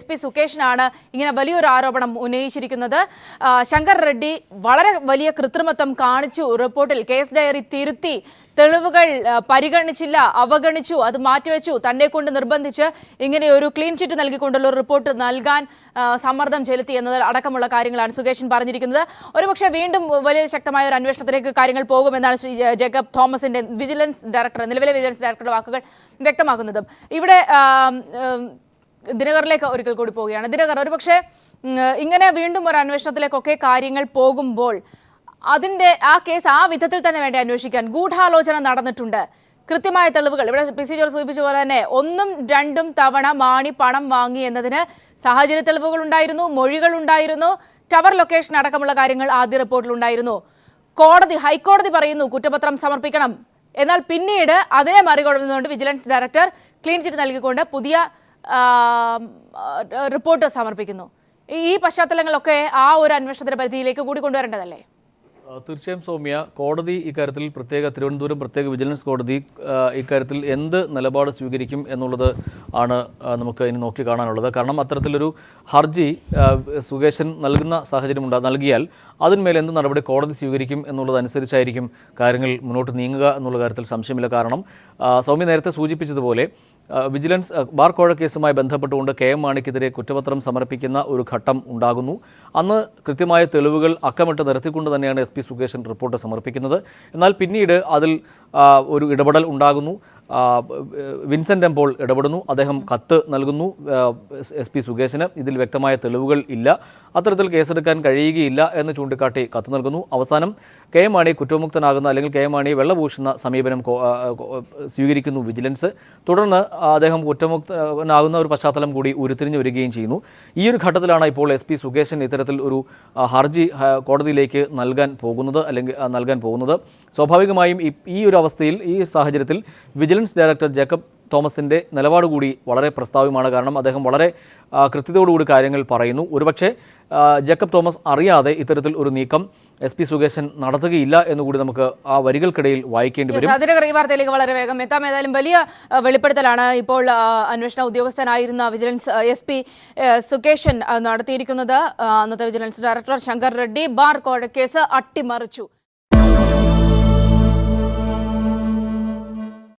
SP സുകേഷിനാണ് ഇങ്ങനെ വലിയൊരു ആരോപണം ഉന്നയിച്ചിരിക്കുന്നത്. ശങ്കർ റെഡ്ഡി വളരെ വലിയ കൃത്രിമത്വം കാണിച്ചു, റിപ്പോർട്ടിൽ കേസ് ഡയറി തിരുത്തി, തെളിവുകൾ പരിഗണിച്ചില്ല, അവഗണിച്ചു, അത് മാറ്റിവെച്ചു, തന്നെ കൊണ്ട് നിർബന്ധിച്ച് ഇങ്ങനെ ഒരു ക്ലീൻ ചിറ്റ് നൽകിക്കൊണ്ടുള്ള ഒരു റിപ്പോർട്ട് നൽകാൻ സമ്മർദ്ദം ചെലുത്തി എന്നത് അടക്കമുള്ള കാര്യങ്ങളാണ് സുകേഷൻ പറഞ്ഞിരിക്കുന്നത്. ഒരുപക്ഷെ വീണ്ടും വലിയ ശക്തമായ ഒരു അന്വേഷണത്തിലേക്ക് കാര്യങ്ങൾ പോകുമെന്നാണ് ശ്രീ ജേക്കബ് തോമസിന്റെ നിലവിലെ വിജിലൻസ് ഡയറക്ടറുടെ വാക്കുകൾ വ്യക്തമാക്കുന്നതും. ഇവിടെ ദിനകറിലേക്ക് ഒരിക്കൽ കൂടി പോവുകയാണ്. ദിനകർ, ഒരുപക്ഷെ ഇങ്ങനെ വീണ്ടും ഒരു അന്വേഷണത്തിലേക്കൊക്കെ കാര്യങ്ങൾ പോകുമ്പോൾ അതിൻ്റെ ആ കേസ് ആ വിധത്തിൽ തന്നെ വേണ്ടി അന്വേഷിക്കാൻ ഗൂഢാലോചന നടന്നിട്ടുണ്ട്, കൃത്യമായ തെളിവുകൾ ഇവിടെ പി സി ജോർജ് സൂചിപ്പിച്ച പോലെ തന്നെ 1ഉം 2ഉം തവണ മാണി പണം വാങ്ങി എന്നതിന് സാഹചര്യ തെളിവുകൾ ഉണ്ടായിരുന്നു, മൊഴികൾ ഉണ്ടായിരുന്നു, ടവർ ലൊക്കേഷൻ അടക്കമുള്ള കാര്യങ്ങൾ ആദ്യ റിപ്പോർട്ടിൽ ഉണ്ടായിരുന്നു. ഹൈക്കോടതി പറയുന്നു കുറ്റപത്രം സമർപ്പിക്കണം. എന്നാൽ പിന്നീട് അതിനെ മറികടന്നുകൊണ്ട് വിജിലൻസ് ഡയറക്ടർ ക്ലീൻ ചിറ്റ് നൽകിക്കൊണ്ട് പുതിയ റിപ്പോർട്ട് സമർപ്പിക്കുന്നു. ഈ പശ്ചാത്തലങ്ങളൊക്കെ ആ ഒരു അന്വേഷണത്തിന്റെ പരിധിയിലേക്ക് കൂടി കൊണ്ടുവരേണ്ടതല്ലേ? തീർച്ചയായും സൗമ്യ, കോടതി ഇക്കാര്യത്തിൽ തിരുവനന്തപുരം പ്രത്യേക വിജിലൻസ് കോടതി ഇക്കാര്യത്തിൽ എന്ത് നിലപാട് സ്വീകരിക്കും എന്നുള്ളത് ആണ് നമുക്ക് ഇനി നോക്കി കാണാനുള്ളത്. കാരണം അത്തരത്തിലൊരു ഹർജി സുകേശൻ നൽകിയാൽ അതിന്മേൽ എന്ത് നടപടി കോടതി സ്വീകരിക്കും എന്നുള്ളതനുസരിച്ചായിരിക്കും കാര്യങ്ങൾ മുന്നോട്ട് നീങ്ങുക എന്നുള്ള കാര്യത്തിൽ സംശയമില്ല. കാരണം സൗമ്യ നേരത്തെ സൂചിപ്പിച്ചതുപോലെ വിജിലൻസ് ബാർ കോഴ കേസുമായി ബന്ധപ്പെട്ടുകൊണ്ട് KM മാണിക്കെതിരെ കുറ്റപത്രം സമർപ്പിക്കുന്ന ഒരു ഘട്ടം ഉണ്ടാകുന്നു. അന്ന് കൃത്യമായ തെളിവുകൾ അക്കമിട്ട് നിരത്തിക്കൊണ്ട് തന്നെയാണ് SP സുകേശൻ റിപ്പോർട്ട് സമർപ്പിക്കുന്നത്. എന്നാൽ പിന്നീട് അതിൽ ഒരു ഇടപെടൽ ഉണ്ടാകുന്നു. വിൻസെൻ്റ് എംപോൾ ഇടപെടുന്നു. അദ്ദേഹം കത്ത് നൽകുന്നു SP സുകേശന്. ഇതിൽ വ്യക്തമായ തെളിവുകൾ ഇല്ല, അത്തരത്തിൽ കേസെടുക്കാൻ കഴിയുകയില്ല എന്ന് ചൂണ്ടിക്കാട്ടി കത്ത് നൽകുന്നു. അവസാനം KM മാണി കുറ്റമുക്തനാകുന്ന അല്ലെങ്കിൽ KM മാണിയെ വെള്ളപൂശുന്ന സമീപനം സ്വീകരിക്കുന്നു വിജിലൻസ്. തുടർന്ന് അദ്ദേഹം കുറ്റമുക്തനാകുന്ന ഒരു പശ്ചാത്തലം കൂടി ഉരുത്തിരിഞ്ഞു വരികയും ചെയ്യുന്നു. ഈ ഒരു ഘട്ടത്തിലാണ് ഇപ്പോൾ SP സുകേശൻ ഇത്തരത്തിൽ ഒരു ഹർജി കോടതിയിലേക്ക് നൽകാൻ പോകുന്നത്. സ്വാഭാവികമായും ഈ ഒരു അവസ്ഥയിൽ, ഈ സാഹചര്യത്തിൽ വിജിലൻസ് ഡയറക്ടർ ജേക്കബ് തോമസിൻ്റെ നിലപാട് കൂടി വളരെ പ്രസ്താവ്യമാണ്. കാരണം അദ്ദേഹം വളരെ കൃത്യതയോടുകൂടി കാര്യങ്ങൾ പറയുന്നു. ഒരുപക്ഷെ ജേക്കബ് തോമസ് അറിയാതെ ഇത്തരത്തിൽ ഒരു നീക്കം SP സുകേശൻ നടത്തുകയില്ല എന്നുകൂടി നമുക്ക് ആ വരികൾക്കിടയിൽ വായിക്കേണ്ടി വരും. ഈ വാർത്തയിലേക്ക് വളരെ വേഗം എത്താം. ഏതായാലും വലിയ വെളിപ്പെടുത്തലാണ് ഇപ്പോൾ അന്വേഷണ ഉദ്യോഗസ്ഥനായിരുന്ന വിജിലൻസ് SP സുകേശൻ നടത്തിയിരിക്കുന്നത്. അന്നത്തെ vigilance director Shankar Reddy bar കോഴ കേസ് അട്ടിമറിച്ചു.